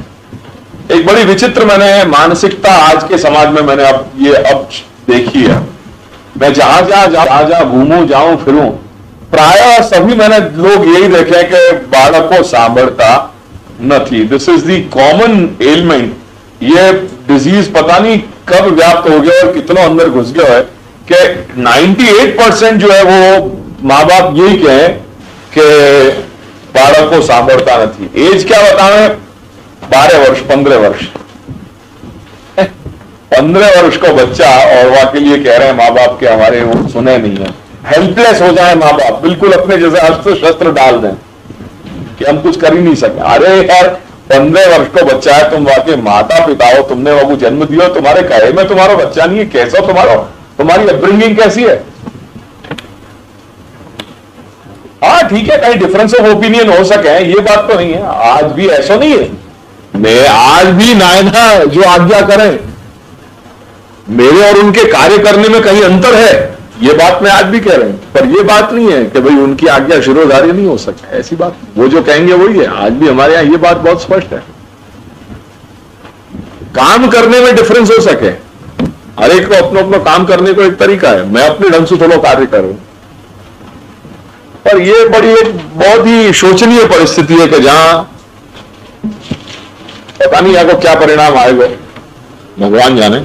एक बड़ी विचित्र मैंने मानसिकता आज के समाज में मैंने अब देखी है. मैं जहां घूमूं जाऊं फिरूं, प्राय सभी मैंने लोग यही देखे कि बालको सांभळता नहीं. This is the common element. ये डिजीज पता नहीं कब व्याप्त हो गया और कितना अंदर घुस गया है कि 98% जो है वो माँ बाप यही कहे कि बालको सांभळता नहीं. एज क्या बतावे, 12 वर्ष 15 वर्ष 15 वर्ष का बच्चा, और वहां के लिए कह रहे हैं माँ बाप के हमारे वो सुने नहीं है. हेल्पलेस हो जाए माँ बाप, बिल्कुल अपने जैसे अस्त्र शस्त्र डाल दें कि हम कुछ कर ही नहीं सके. अरे यार, 15 वर्ष का बच्चा है, तुम वाकई माता पिता हो, तुमने बाबू जन्म दिया, तुम्हारे कहे में तुम्हारा बच्चा नहीं है, कैसा तुम्हारी अपब्रिंगिंग कैसी है? हाँ ठीक है, कहीं डिफरेंस ऑफ ओपिनियन हो सके, ये बात तो नहीं है, आज भी ऐसा नहीं है। मैं आज भी नायना जो आज्ञा करें, मेरे और उनके कार्य करने में कहीं अंतर है, ये बात मैं आज भी कह रहे हैं। पर ये बात नहीं है कि भाई उनकी आज्ञा शिरोधार्य नहीं हो सकता, ऐसी बात, वो जो कहेंगे वही है। आज भी हमारे यहां ये बात बहुत स्पष्ट है, काम करने में डिफरेंस हो सके, हर एक को अपना अपना काम करने को एक तरीका है, मैं अपने ढंग से थोड़ा कार्य कर रहा हूं। पर ये बड़ी एक बहुत ही शोचनीय परिस्थिति है कि जहां पता नहीं आपको क्या परिणाम आएगा, भगवान जाने।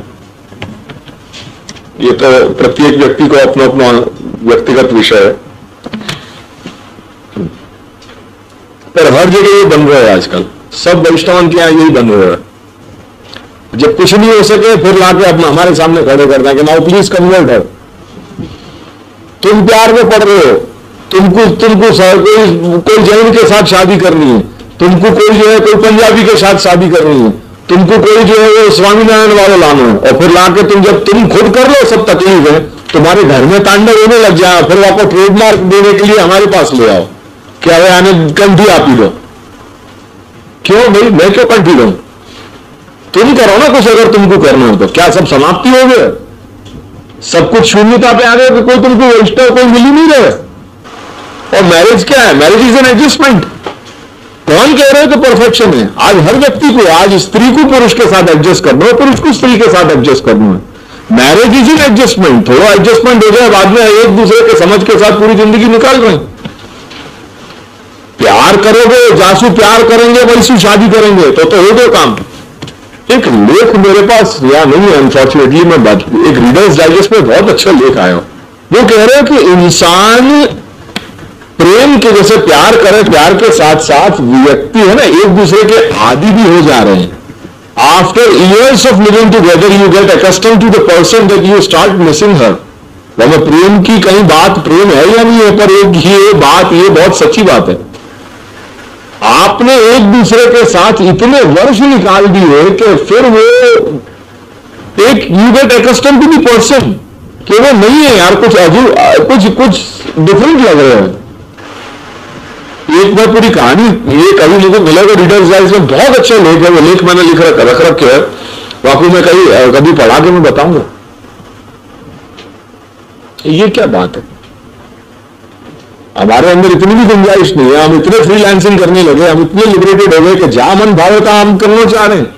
ये तो प्रत्येक व्यक्ति को अपना अपना व्यक्तिगत विषय है, पर हर जगह ये बन रहा है आजकल, सब वैष्णवन के यहां यही बन रहा है। जब कुछ नहीं हो सके फिर लाके अपना हमारे सामने खड़े करते हैं कि नाउ प्लीज कन्वर्ट है, तुम प्यार में पड़ रहे हो, तुमको कोई जैन के साथ शादी करनी है, तुमको कोई जो है कोई पंजाबी के साथ शादी करनी है, तुमको कोई जो है वो स्वामीनारायण वाला लाना है, और फिर लाके जब तुम खुद कर लो सब तकलीफ है, तुम्हारे घर में तांडव होने लग जाए, फिर आपको ट्रेडमार्क देने के लिए हमारे पास ले आओ, क्या है आने कंठी आप ही लो। क्यों भाई, मैं क्यों कंठी लूं? तुम करो ना कुछ, अगर तुमको करना हो तो। क्या सब समाप्ति हो गए, सब कुछ शून्यता पे आ गए कि कोई तुमको वैष्णव कोई मिल ही नहीं रहे? और मैरिज क्या है? Marriage is an adjustment. कौन कह रहे हो कि परफेक्शन है? आज हर व्यक्ति को, आज स्त्री को पुरुष के साथ एडजस्ट करना है, पुरुष को स्त्री के साथ एडजस्ट करना है। Marriage is an adjustment. थोड़ा एडजस्टमेंट हो जाए, बाद में एक दूसरे के समझ के साथ पूरी जिंदगी निकाल रहे हैं। प्यार करोगे, जासू प्यार करेंगे, वैसी शादी करेंगे तो हो गए काम। एक लेख मेरे पास या नहीं है अनफॉर्चुनेटली, मैं एक रीडर्स डाइजेस्ट में बहुत अच्छा लेख आया, वो कह रहे हैं कि इंसान प्रेम के जैसे प्यार करे, प्यार के साथ साथ व्यक्ति है ना एक दूसरे के आदी भी हो जा रहे हैं। After years of living together you get accustomed to the person that you start missing her. वह प्रेम की कहीं बात प्रेम है या नहीं है, पर एक ये बात, ये बहुत सच्ची बात है, आपने एक दूसरे के साथ इतने वर्ष निकाल दिए कि फिर वो एक you get accustomed to the person कि वो नहीं है यार, कुछ कुछ डिफरेंट लग रहा है। एक बार पूरी कहानी, ये कभी मुझे मिलेगा रीडर्स डाइजेस्ट में, बहुत अच्छा लेख है, वो लेख मैंने रख रखे है, वाकई में कभी पढ़ा के मैं बताऊंगा। ये क्या बात है, हमारे अंदर इतनी भी गुंजाइश नहीं है, हम इतने फ्रीलांसिंग करने लगे, हम इतने लिबरेटेड हो गए कि जहां मन भावे था हम करना चाह रहे हैं,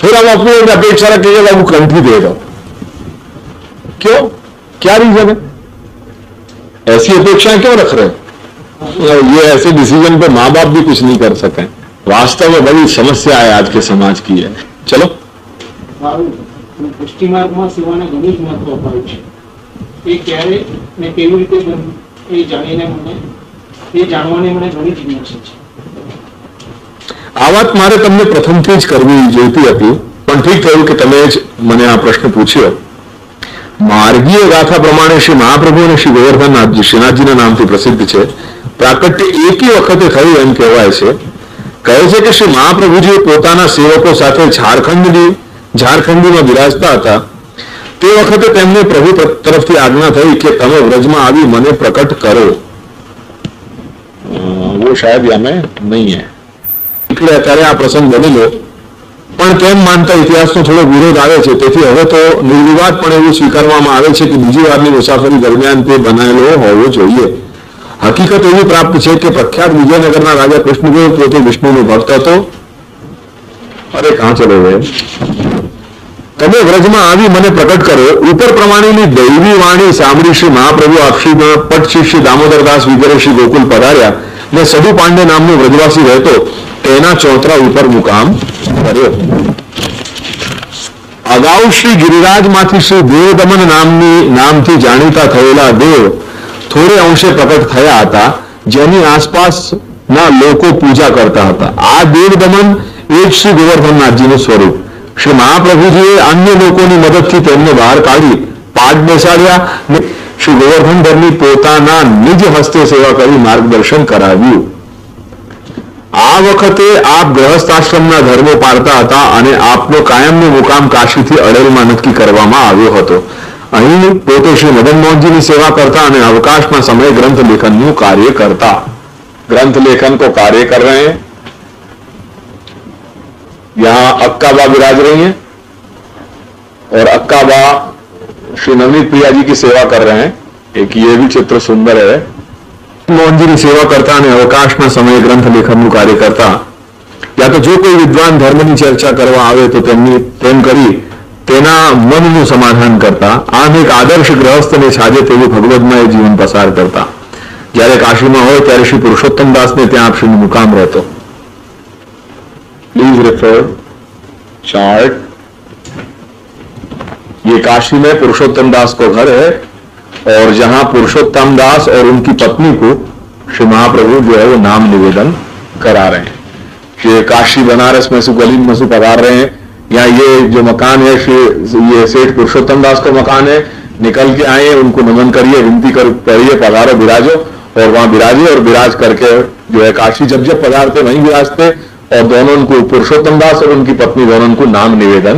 फिर हम अपनी अपेक्षा रखेंगे वो कंट्री देगा। क्यों, क्या रीजन है? ऐसी अपेक्षाएं क्यों रख रहे हैं? ये ऐसे डिसीजन पे मां बाप भी कुछ नहीं कर सके। वास्तव में बड़ी समस्या है आज के समाज की है। चलो, પુષ્ટિ માર્ગમાં સેવાને ઘણું જ મહત્વ અપાયું છે। એ ક્યારે ને કેવી રીતે બન્યું એ જાણીને જાણવાની મને ઘણી જિજ્ઞાસા છે। આ વાત મારે તમને પ્રથમથી જ કરવી જોઈતી હતી, પણ ઠીક થયું કે તમે જ મને આ પ્રશ્ન પૂછ્યો। માર્ગીય ગાથા પ્રમાણે શ્રી મહાપ્રભુ અને શ્રી ગોવર્ધનનાથજી શ્રીનાથજીના નામથી પ્રસિદ્ધ છે। પ્રાકટ્ય એકી વખતે થયું એમ કહેવાય છે। કહે છે કે શ્રી મહાપ્રભુજી પોતાના સેવકો સાથે ઝારખંડીમાં બિરાજતા હતા તે વખતે તેમને પ્રભુ તરફથી આજ્ઞા થઈ કે તમે વ્રજમાં આવી મને પ્રકટ કરો। वो शायद यामें नहीं है, એટલે અત્યારે આ પ્રસંગ બનેલો, પણ કેમ માનતા ઇતિહાસનો થોડો વિરોધ આવે છે, તેથી હવે તો નિર્વિવાદ પણ એવું સ્વીકારવામાં આવે છે કે બીજી વારની મુસાફરી દરમિયાન તે બનાવેલો હોવો જોઈએ। હકીકત એવી પ્રાપ્ત છે કે પ્રખ્યાત વિજયનગરના રાજા કૃષ્ણદેવ પોતે વિષ્ણુનો ભક્ત હતો। અરે કહાં ચલો ગયે? તમે વ્રજમાં આવી મને પ્રકટ કરો, ઉપર પ્રમાણેની દૈવી વાણી સાંભળી શ્રી મહાપ્રભુ આક્ષીમાં પટ શિષ્ય દામોદરદાસ વગેરે શ્રી ગોકુલ પધાર્યા ને સદુ પાંડે નામનો વ્રજવાસી રહેતો તેના ચોતરા ઉપર મુકામ કર્યો। અગાઉ શ્રી ગિરિરાજમાંથી શ્રી દેવદમન નામથી જાણીતા થયેલા દેવ થોડે અંશે પ્રકટ થયા હતા, જેની આસપાસના લોકો પૂજા કરતા હતા। આ દેવદમન એ જ શ્રી ગોવર્ધનનાથજીનું સ્વરૂપ। શ્રી મહાપ્રભુજીએ અન્ય લોકોની મદદથી તેમને બહાર કાઢી પાઠ બેસાડ્યા ને શ્રી ગોવર્ધનધરની પોતાના નિજ હસ્તે સેવા કરી માર્ગદર્શન કરાવ્યું। આ વખતે આપ ગૃહસ્થાશ્રમના ધર્મો પાળતા હતા અને આપનો કાયમનો મુકામ કાશીથી અડેલમાં નક્કી કરવામાં આવ્યો હતો. અહીં પોતે શ્રી મદન મોહનજીની સેવા करता અને અવકાશના સમયે ગ્રંથ લેખનનું કાર્ય કરતા. ग्रंथ लेखन को कार्य कर रहे हैं. यहां अक्काबा विराज रही हैं और अक्काबा श्री नवनीत प्रिया जी की सेवा कर रहे हैं. एक ये भी चित्र सुंदर है. मोहन जी की सेवा करता અને અવકાશના સમયે ગ્રંથ લેખનનું કાર્ય કરતા. યા તો જો કોઈ વિદ્વાન ધર્મની ચર્ચા કરવા આવે તો તેમ કરી તેના મનનું સમાધાન કરતા. આમ એક આદર્શ ગ્રહસ્થને છાજે તેવું ભગવદમય જીવન પસાર કરતા. જ્યારે કાશીમાં હોય ત્યારે શ્રી પુરુષોત્તમ દાસને ત્યાં આપશ્રીનું મુકામ રહેતો. Please refer chart. ये काशी में पुरुषोत्तम दास को घर है और जहां पुरुषोत्तम दास और उनकी पत्नी को श्री महाप्रभु जो है वो नाम निवेदन करा रहे हैं. ये काशी बनारस में गली में से पधार रहे हैं. यहाँ ये जो मकान है ये सेठ पुरुषोत्तम दास का मकान है. निकल के आए, उनको नमन करिए, विनती करिए, पधारो, विराजो और वहां विराजे और विराज करके जो है काशी जब जब पधारते वहीं विराजते और दोनों उनको पुरुषोत्तम दास और उनकी पत्नी दोनों उनको नाम निवेदन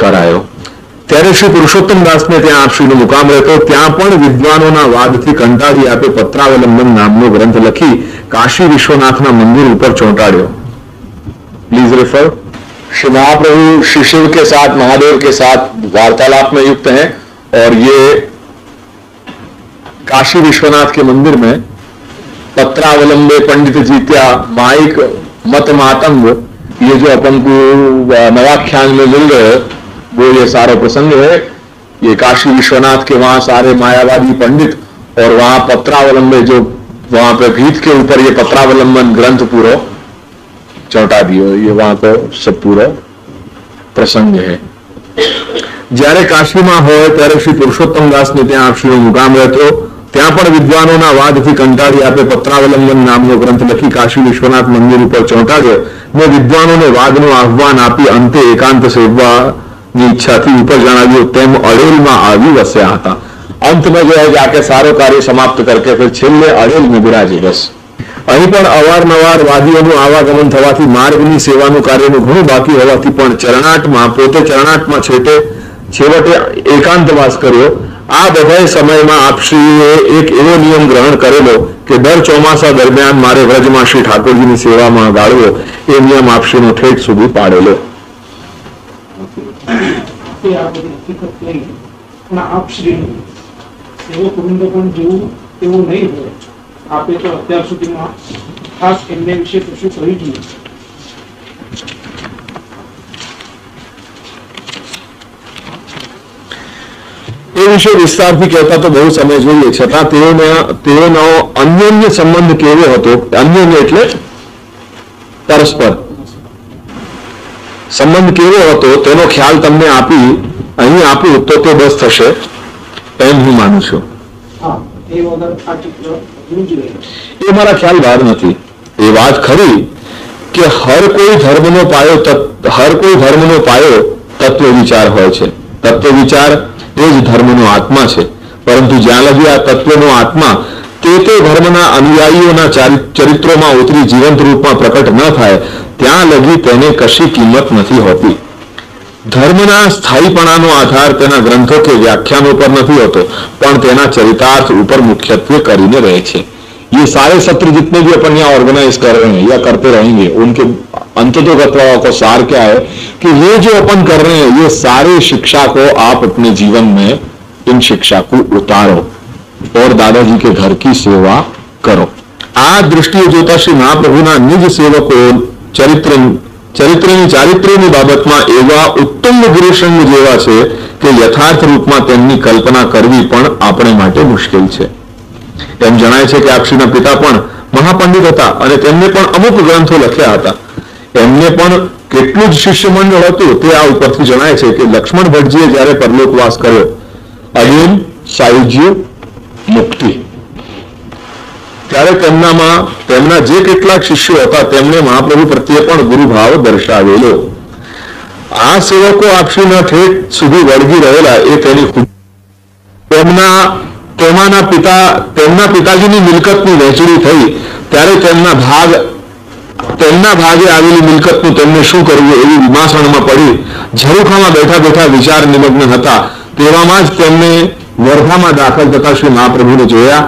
करायो. ત્યારે શ્રી પુરુષોત્તમ દાસને ત્યાં આપશ્રીનો મુકામ રહેતો. ત્યાં પણ વિદ્વાનોના વાદથી કંટાળી આપે પત્રાવલંબન નામનો ગ્રંથ લખી કાશી વિશ્વનાથના મંદિર ઉપર ચોંટાડ્યો. Please refer. श्री महाप्रभु श्री शिव के साथ, महादेव के साथ वार्तालाप में युक्त हैं और ये काशी विश्वनाथ के मंदिर में पत्रावलंबे पंडित जीत्या माइक मत मातंग, ये जो अपन को नवाख्यान में मिल रहे हैं वो ये सारा प्रसंग है. ये काशी विश्वनाथ के वहां सारे मायावादी पंडित और वहां पत्रावलंबे जो वहां पे भीत के ऊपर ये पत्रावलंबन ग्रंथ पूरा चौंटा दियो. ये वहां को सब पूरा प्रसंग है. જ્યારે કાશીમાં હોય ત્યારે શ્રી પુરુષોત્તમ દાસને ત્યાં આપશ્રીનો મુકામ રહેતો. ત્યાં પણ વિદ્વાનોના વાદથી કંટાળી આપે પત્રાવલંબન નામનો ગ્રંથ લખી કાશી વિશ્વનાથ મંદિર ઉપર ચોંટાડ્યો ને વિદ્વાનોને વાદનું આહ્વાન આપી અંતે એકાંત સેવવાની ઈચ્છાથી ઉપર જણાવ્યું તેમ અડેલમાં આવી વસ્યા હતા. अंत में जो है जाके सारो कार्य समाप्त करके फिर छेल्ले अड़ेल में विराजे. बस અહીં પણ અવારનવાર વાદીઓનું આવાગમન થવાથી માર્ગની સેવાનું કાર્યનું ઘણું બાકી હોવાથી પણ ચરણાટમાં પોતે ચરણાટમાં છેવટે એકાંતવાસ કર્યો. આ બધા સમયમાં આપશ્રીએ એક એવો નિયમ ગ્રહણ કરેલો કે દર ચોમાસા દરમિયાન મારે વ્રજમાં શ્રી ઠાકોરજીની સેવામાં ગાળવો એ નિયમ આપશ્રીનો ઠેઠ સુધી પાડેલો. આપે તો અત્યાર સુધીમાં ખાસ એમને વિશે કશું કહ્યું જ નહીં. એ વિશે વિસ્તારથી કહેતા તો બહુ સમય જોઈએ, છતાં તેઓનો અન્યોન્ય સંબંધ કેવો હતો, અન્યોન્ય એટલે પરસ્પર સંબંધ કેવો હતો તેનો ખ્યાલ તમને અહીં આપું તો તે બસ થશે એમ હું માનું છું. એ મારા ખ્યાલ બહાર નથી. એ વાત ખરી કે હર કોઈ ધર્મનો પાયો તત્વ વિચાર હોય છે. તત્વ વિચાર એ જ ધર્મનો આત્મા છે. પરંતુ જ્યાં લગી આ તત્વનો આત્મા તે ધર્મના અનુયાયીઓના ચરિત્રોમાં ઉતરી જીવંત રૂપમાં પ્રકટ ન થાય ત્યાં લગી તેને કશી કિંમત નથી હોતી. ધર્મના સ્થાયીપણાનો આધાર તેના ગ્રંથો કે વ્યાખ્યાનો પર નથી હોતો પણ તેના ચરિતાર્થ ઉપર મુખ્યત્વે કરીને રહે છે. ये सारे सत्र जितने भी अपन यहाँ ऑर्गेनाइज कर रहे हैं या करते रहेंगे उनके अंततोगत्वा को सार क्या है कि ये जो अपन कर रहे हैं ये सारे शिक्षा को आप अपने जीवन में इन शिक्षा को उतारो और दादाजी के घर की सेवा करो. आ दृष्टिए जोता श्री महाप्रभुना निज सेवको ચારિત્ર્યની બાબતમાં એવા ઉત્તમ ગુરુસંગ જેવા છે કે યથાર્થ રૂપમાં તેમની કલ્પના કરવી પણ આપણે માટે મુશ્કેલ છે. એમ જણાય છે કે આપશ્રીના પિતા પણ મહાપંડિત હતા અને તેમને પણ અમુક ગ્રંથો લખ્યા હતા. એમને પણ કેટલું જ શિષ્ય મંડળ હતું તે આ ઉપરથી જણાય છે કે લક્ષ્મણ ભટ્ટજીએ જ્યારે પરલોકવાસ કર્યો અર્જુન સાયુજ્ય મુક્તિ ત્યારે તેમના જે કેટલાક શિષ્યો હતા તેમણે મહાપ્રભુ પ્રત્યે પણ ગુરુભાવ દર્શાવેલો. આ સેવકો આપશ્રીના ઠેઠ સુધી વળગી રહેલા એ તેની તેમના પિતાજીની મિલકતની વહેંચણી થઈ ત્યારે તેમના ભાગ તેમના ભાગે આવેલી મિલકતનું તેમને શું કરવું એવી વિમાસણમાં પડી ઝરૂખામાં બેઠા બેઠા વિચાર નિમગ્ન હતા. તેવામાં જ તેમને વર્ધામાં દાખલ થતા શ્રી મહાપ્રભુને જોયા.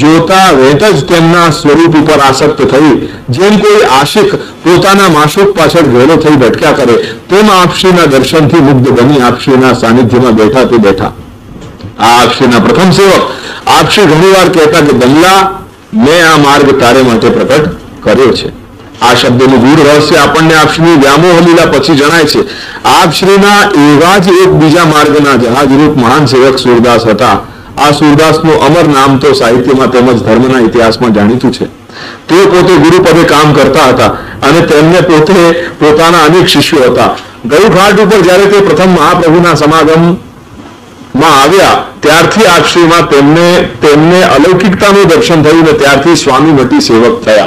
જોતા વેત જ તેમના સ્વરૂપ ઉપર આસક્ત થઈ જેમ કોઈ આશિક પોતાના માશુક પાછળ ઘેરો થઈ ભટક્યા કરે તેમ આપશ્રીના દર્શનથી મુગ્ધ બની આપશ્રીના સાનિધ્યમાં બેઠા તે બેઠા. આ આપશ્રીના પ્રથમ સેવક આપશ્રી ઘણીવાર કહેતા કે દલ્લા મેં આ માર્ગ તારે માટે પ્રકટ કર્યો છે. આ શબ્દનું ગૂઢ રહસ્ય આપણને આપશ્રીની વ્યામોહ લીલા પછી જણાય છે. આપશ્રીના એવા જ એક બીજા માર્ગના જહાજરૂપ મહાન સેવક સુરદાસ હતા. આ સુરદાસનું અમર નામ તો સાહિત્યમાં તેમજ ધર્મના ઇતિહાસમાં જાણીતું છે. તેઓ પોતે ગુરુપદે કામ કરતા હતા અને તેમને પોતે પોતાના અનેક શિષ્યો હતા. ગયું ઘાટ ઉપર જ્યારે તે પ્રથમ મહાપ્રભુના સમાગમમાં આવ્યા ત્યારથી આપશ્રીમાં તેમને अलौकिकताનું દર્શન થયું ને ત્યારથી स्वामीमती सेवक થયા.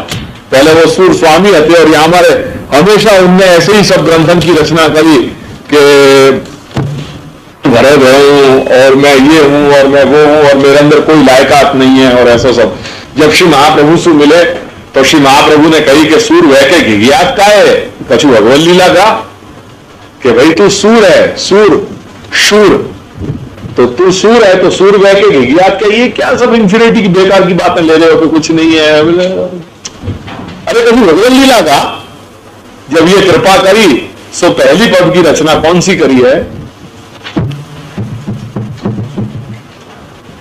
पहले वो सूर स्वामी थे और यहाँ हमारे हमेशा उनने ऐसे ही सब ग्रंथन की रचना करी कि भरे भरे हूं और मैं ये हूं और मैं वो हूं और मेरे अंदर कोई लायकात नहीं है और ऐसा सब. जब श्री महाप्रभु से मिले तो श्री महाप्रभु ने कही कि सूर वह के घिघियात का है कछु भगवत लीला का कि भाई तू सूर है सूर शूर तो तू सूर है तो सूर वह के घिघियात का. ये क्या सब इंफिनिटी की बेकार की बातें ले रहे हो कि कुछ नहीं है. अरे कभी भगवत लीला का जब ये कृपा करी तो पहली पद की रचना कौन सी करी है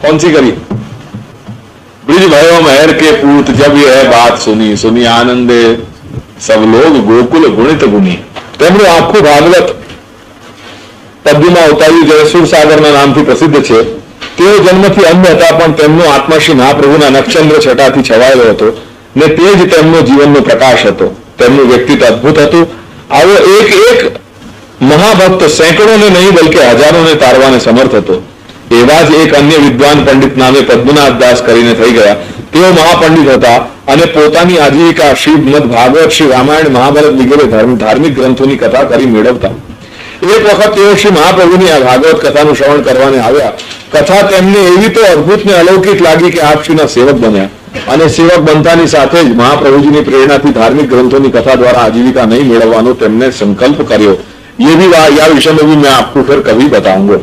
कौन सी करी ब्रिज भयो महर के पूत जब यह बात सुनी सुनी आनंदे सब लोग गोकुल गुणित गुनी. તેમનું આખું ભાગવત પદ્યમાં ઉતાર્યું જે સુરસાગરના નામથી પ્રસિદ્ધ છે. તેઓ જન્મથી અંધ હતા પણ તેમનો આત્મા શ્રી મહાપ્રભુના નક્ષચંદ્ર છટાથી છવાયેલો હતો ને તે જ તેમનો જીવનનો પ્રકાશ હતો. તેમનું વ્યક્તિત્વ અદ્ભુત હતું. આવો એક એક મહાભક્ત સેંકડોને નહીં બલકે હજારોને તારવાને સમર્થ હતો. એવા જ એક અન્ય વિદ્વાન પંડિત નામે પદ્મનાભ દાસ કરીને થઈ ગયા. તેઓ મહાપંડિત હતા અને પોતાની આજીવિકા શ્રીમદ ભાગવત શ્રી રામાયણ મહાભારત વગેરે ધાર્મિક ગ્રંથોની કથા કરી મેળવતા. એક વખત તેઓ શ્રી મહાપ્રભુની આ ભાગવત કથાનું શ્રવણ કરવાને આવ્યા. કથા તેમને એવી તો અદ્ભુત ને અલૌકિક લાગી કે આપશ્રીના સેવક બન્યા અને સેવક બનતાની સાથે જ મહાપ્રભુજીની પ્રેરણાથી ધાર્મિક ગ્રંથોની કથા દ્વારા આજીવિકા નહીં મેળવવાનો તેમને સંકલ્પ કર્યો. ये भी या विषय में भी मैं आपको फिर कभी बताऊंगा.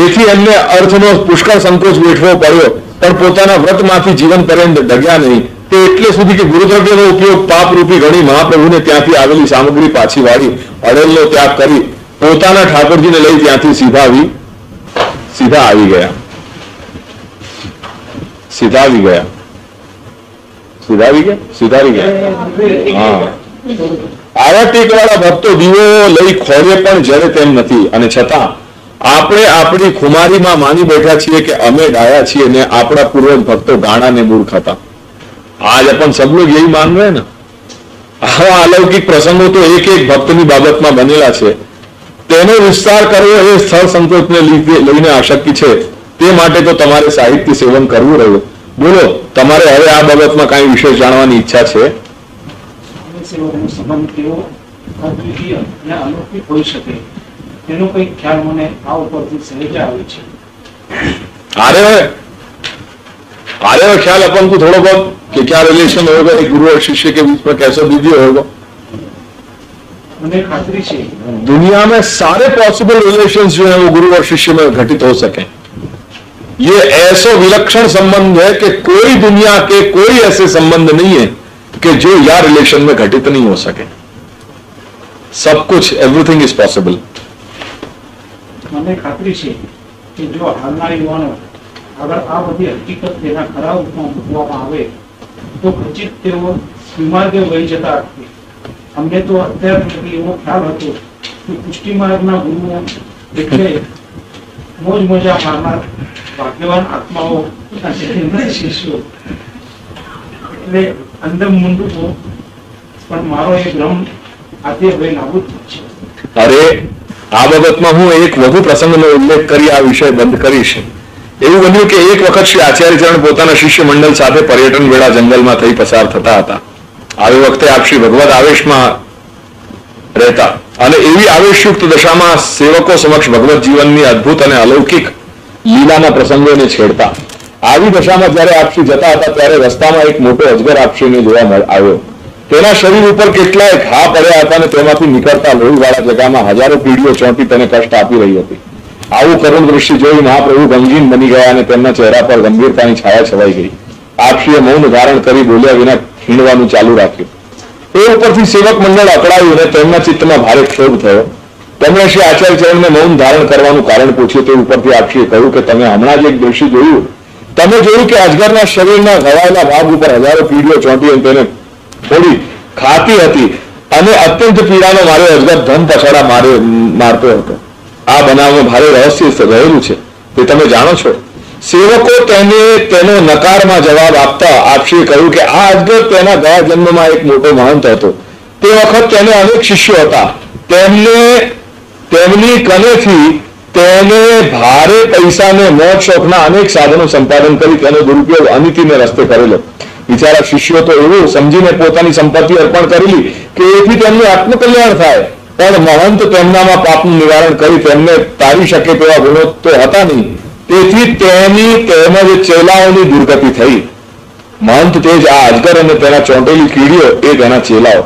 એથી એમને અર્થનો પુષ્કળ સંકોચ વેઠવો પડ્યો પણ પોતાના વ્રતમાંથી જીવન પર્યંત ડગ્યા નહીં. તે એટલે સુધી કે ગુરુદ્રવ્યનો ઉપયોગ પાપરૂપી ગણી મહાપ્રભુને ત્યાંથી આવેલી સામગ્રી પાછી વાળી અડેલનો ત્યાગ કરી પોતાના ઠાકોરજીને લઈ ત્યાંથી સીધા આવી ગયા. હા, આવા ટેકવાળા ભક્તો દીવો લઈ ખોરે પણ જરે તેમ નથી અને છતાં આપણે આપણી ખુમારીમાં માની બેઠા છીએ કે અમે ડાયા છીએ ને આપણા પૂર્વજ ભક્તો ગાણા ને મૂર્ખ હતા. आज अपन सब लोग यही मान रहे हैं ना. આવા અલૌકિક પ્રસંગો તો એક એક ભક્તની બાબતમાં બનેલા છે. તેનો વિસ્તાર કરવો એ સ્થળ સંકોચને લઈને અશક્ય છે. તે માટે તો તમારે સાહિત્ય સેવન કરવું રહ્યું. બોલો, તમારે હવે આ બાબતમાં કઈ વિશેષ જાણવાની ઈચ્છા છે? સંબંધ કેવો અદ્વિતીય અને અલૌકિક હોઈ શકે તેનો કોઈ ખ્યાલ મને આ ઉપરથી સહેજ આવે છે. आरे ख्याल अपन को थोड़ा बहुत कि क्या रिलेशन होगा एक गुरु और शिष्य के बीच में, कैसा दीजिए होगा. मुझे खातरी है दुनिया में सारे पॉसिबल रिलेशंस जो है वो गुरु और शिष्य में घटित हो सके. ये ऐसा विलक्षण संबंध है कि कोई दुनिया के कोई ऐसे संबंध नहीं है कि जो या रिलेशन में घटित नहीं हो सके. सब कुछ, एवरीथिंग इज पॉसिबल. મને ખાતરી છે કે જો હાલના યુવાનો अगर आ बधी हकीकत तेना खरा रूपમાં મૂકવામાં આવે તો ખચિત તેઓ વિમાર્ગે વહી જતા અટકે. અમને તો અત્યાર સુધી એવો ખ્યાલ હતો કે પુષ્ટિ માર્ગના ગુરુઓ એટલે મોજ મજા મારનાર ભાગ્યવાન આત્માઓ અને શિષ્યો એટલે અંદર મુંડુઓ. પણ મારો એ ભ્રમ આજે હવે નાબૂદ છે. અરે આ બાબતમાં હું એક વધુ પ્રસંગનો ઉલ્લેખ કરી આ વિષય બંધ કરીશ. એવું બન્યું કે એક વખત શ્રી આચાર્યચરણ પોતાના શિષ્ય મંડળ સાથે પર્યટન વેળા જંગલમાં થઈ પસાર થતા હતા. આવી વખતે આપ શ્રી ભગવદ આવેશમાં રહેતા અને એવી આવેશયુક્ત દશામાં સેવકો સમક્ષ ભગવત જીવનની અદ્ભુત અને અલૌકિક લીલાના પ્રસંગોને છેડતા. આવી દશામાં જયારે આપશ્રી જતા હતા ત્યારે રસ્તામાં એક મોટો અજગર આપશ્રીને જોવા આવ્યો. તેના શરીર ઉપર કેટલાય ઘા પડ્યા હતા અને તેમાંથી નીકળતા લોહીવાળા જગામાં હજારો પીડીઓ ચોંટી તેને કષ્ટ આપી રહી હતી. આવું કરુણ દૃશ્ય જોઈ મહાપ્રભુ ગમગીન બની ગયા અને તેમના ચહેરા પર ગંભીરતાની છાયા છવાઈ ગઈ. આપશ્રીએ મૌન ધારણ કરી બોલ્યા વિના ખીણવાનું ચાલુ રાખ્યું. એ ઉપરથી સેવક મંડળ અકળાયું અને તેમના ચિત્તમાં ભારે ક્ષોભ થયો. તેમણે શ્રી આચાર્ય ચરણને મૌન ધારણ કરવાનું કારણ પૂછ્યું. તે ઉપરથી આપશ્રીએ કહ્યું કે તમે હમણાં જ એક દૃશ્ય જોયું. તમે જોયું કે અજગરના શરીરના ઘવાયેલા ભાગ ઉપર હજારો પીડીઓ ચોંટી અને તેને થોડી ખાતી હતી અને અત્યંત પીડાનો મારે અજગર ધન પછાડા મારતો હતો. આ બનાવમાં ભારે રહસ્ય રહેલું છે તે તમે જાણો છો. સેવકો તેનો નકારમાં જવાબ આપતા આપશ્રીએ કહ્યું કે આ અજગર તેના ગયા જન્મમાં એક મોટો મહંત હતો. તે વખત તેને અનેક શિષ્યો હતા. તેમની કનેથી તેને ભારે પૈસાને મોજ શોખના અનેક સાધનો સંપાદન કરી તેનો દુરુપયોગ અનીતિને રસ્તે કરેલો. બિચારા શિષ્યો તો એવું સમજીને પોતાની સંપત્તિ અર્પણ કરેલી કે એથી તેમનું આત્મકલ્યાણ થાય, પણ મહંત તેમનામાં પાપનું નિવારણ કરી તેમને તારી શકે તેવા ગુણો તો હતા નહીં. તેથી તેની તેમજ ચેલાઓની દુર્ગતિ થઈ. મહંત તે જ આ અજગર અને તેના ચોંટેલી કીડીઓ એ તેના ચેલાઓ.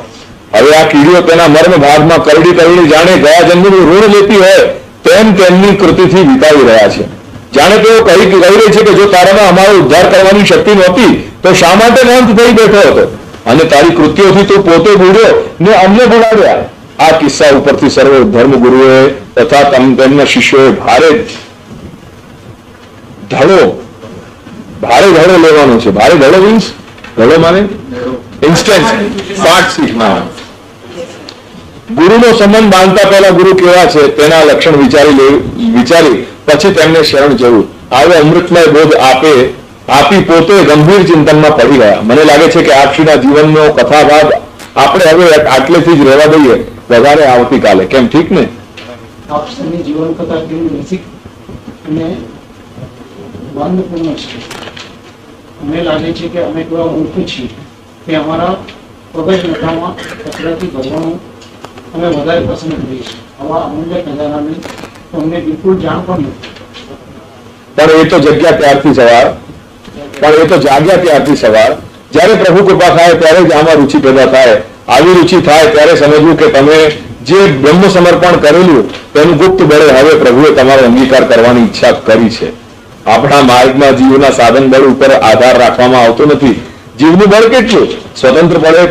હવે આ કીડીઓ તેના મર્મ ભાગમાં કરડી કરડી જાણે ગયા જન્મનું ઋણ લેતી હોય તેમ તેમની કૃતિથી વિતાવી રહ્યા છે. જાણે તેઓ કહી રહી છે કે જો તારામાં અમારો ઉદ્ધાર કરવાની શક્તિ નહોતી તો શા માટે મહંત થઈ બેઠો હતો અને તારી કૃત્યોથી તો પોતે બુડ્યો ને અમને બુડાવ્યા. આ કિસ્સા ઉપરથી સર્વ ધર્મગુરુએ તથા તેમના શિષ્યોએ ભારે ધડો લેવાનો છે. ભારે ધડો મીન્સ ધડો માને ઇન્સ્ટન્સ પાઠ શીખના. ગુરુનો સંબંધ બાંધતા પહેલા ગુરુ કેવા છે તેના લક્ષણ વિચારી પછી તેમને શરણ જવું. આવો અમૃતમય બોધ આપી પોતે ગંભીર ચિંતનમાં પડી ગયા. મને લાગે છે કે આપશ્રીના જીવનનો કથાભાગ આપણે હવે આટલેથી જ રહેવા દઈએ, વધારે આવતીકાલે. કેમ, ઠીક ને? આપશ્રીની જીવન કથા કેવી રસિક અને બાંધપૂર્ણ છે. અમને લાગે છે કે અમે કેવા મૂર્ખ છીએ કે અમારા પગજ નખામાં કચરાથી ભરવાનું અમે વધારે પસંદ કરીએ છીએ. આવા અમૂલ્ય ખજાનાની અમને બિલકુલ જાણ પણ નથી. પણ એ તો જાગ્યા ત્યારથી સવાર. જ્યારે પ્રભુ કૃપા થાય ત્યારે જ આમાં રુચિ પેદા થાય. આવી રુચિ થાય ત્યારે સમજવું કે તમે જે બ્રહ્મ સમર્પણ કરેલું તેનું ગુપ્ત બળે હવે પ્રભુએ તમારો અંગીકાર કરવાની ઈચ્છા કરી છે. આપણા માર્ગમાં જીવના સાધન બળ ઉપર આધાર રાખવામાં આવતો નથી. જીવનું બળ કેટલું સ્વતંત્ર બળે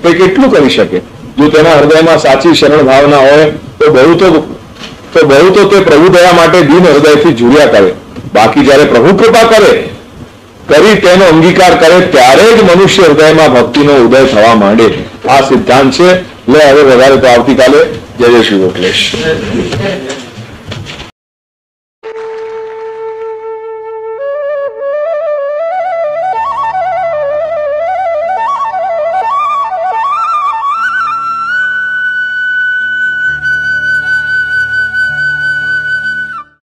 તે કેટલું કરી શકે? જો તેના હૃદયમાં સાચી શરણ ભાવના હોય તો બહુ તો તે પ્રભુ દયા માટે દીન હૃદયથી ઝૂર્યા કરે. બાકી જ્યારે પ્રભુ કૃપા કરી તેનો અંગીકાર કરે ત્યારે જ મનુષ્ય હૃદયમાં ભક્તિનો ઉદય થવા માંડે. આ સિદ્ધાંત છે. લે હવે વધારે તો આવતીકાલે. જય શ્રી ગોખલેશ.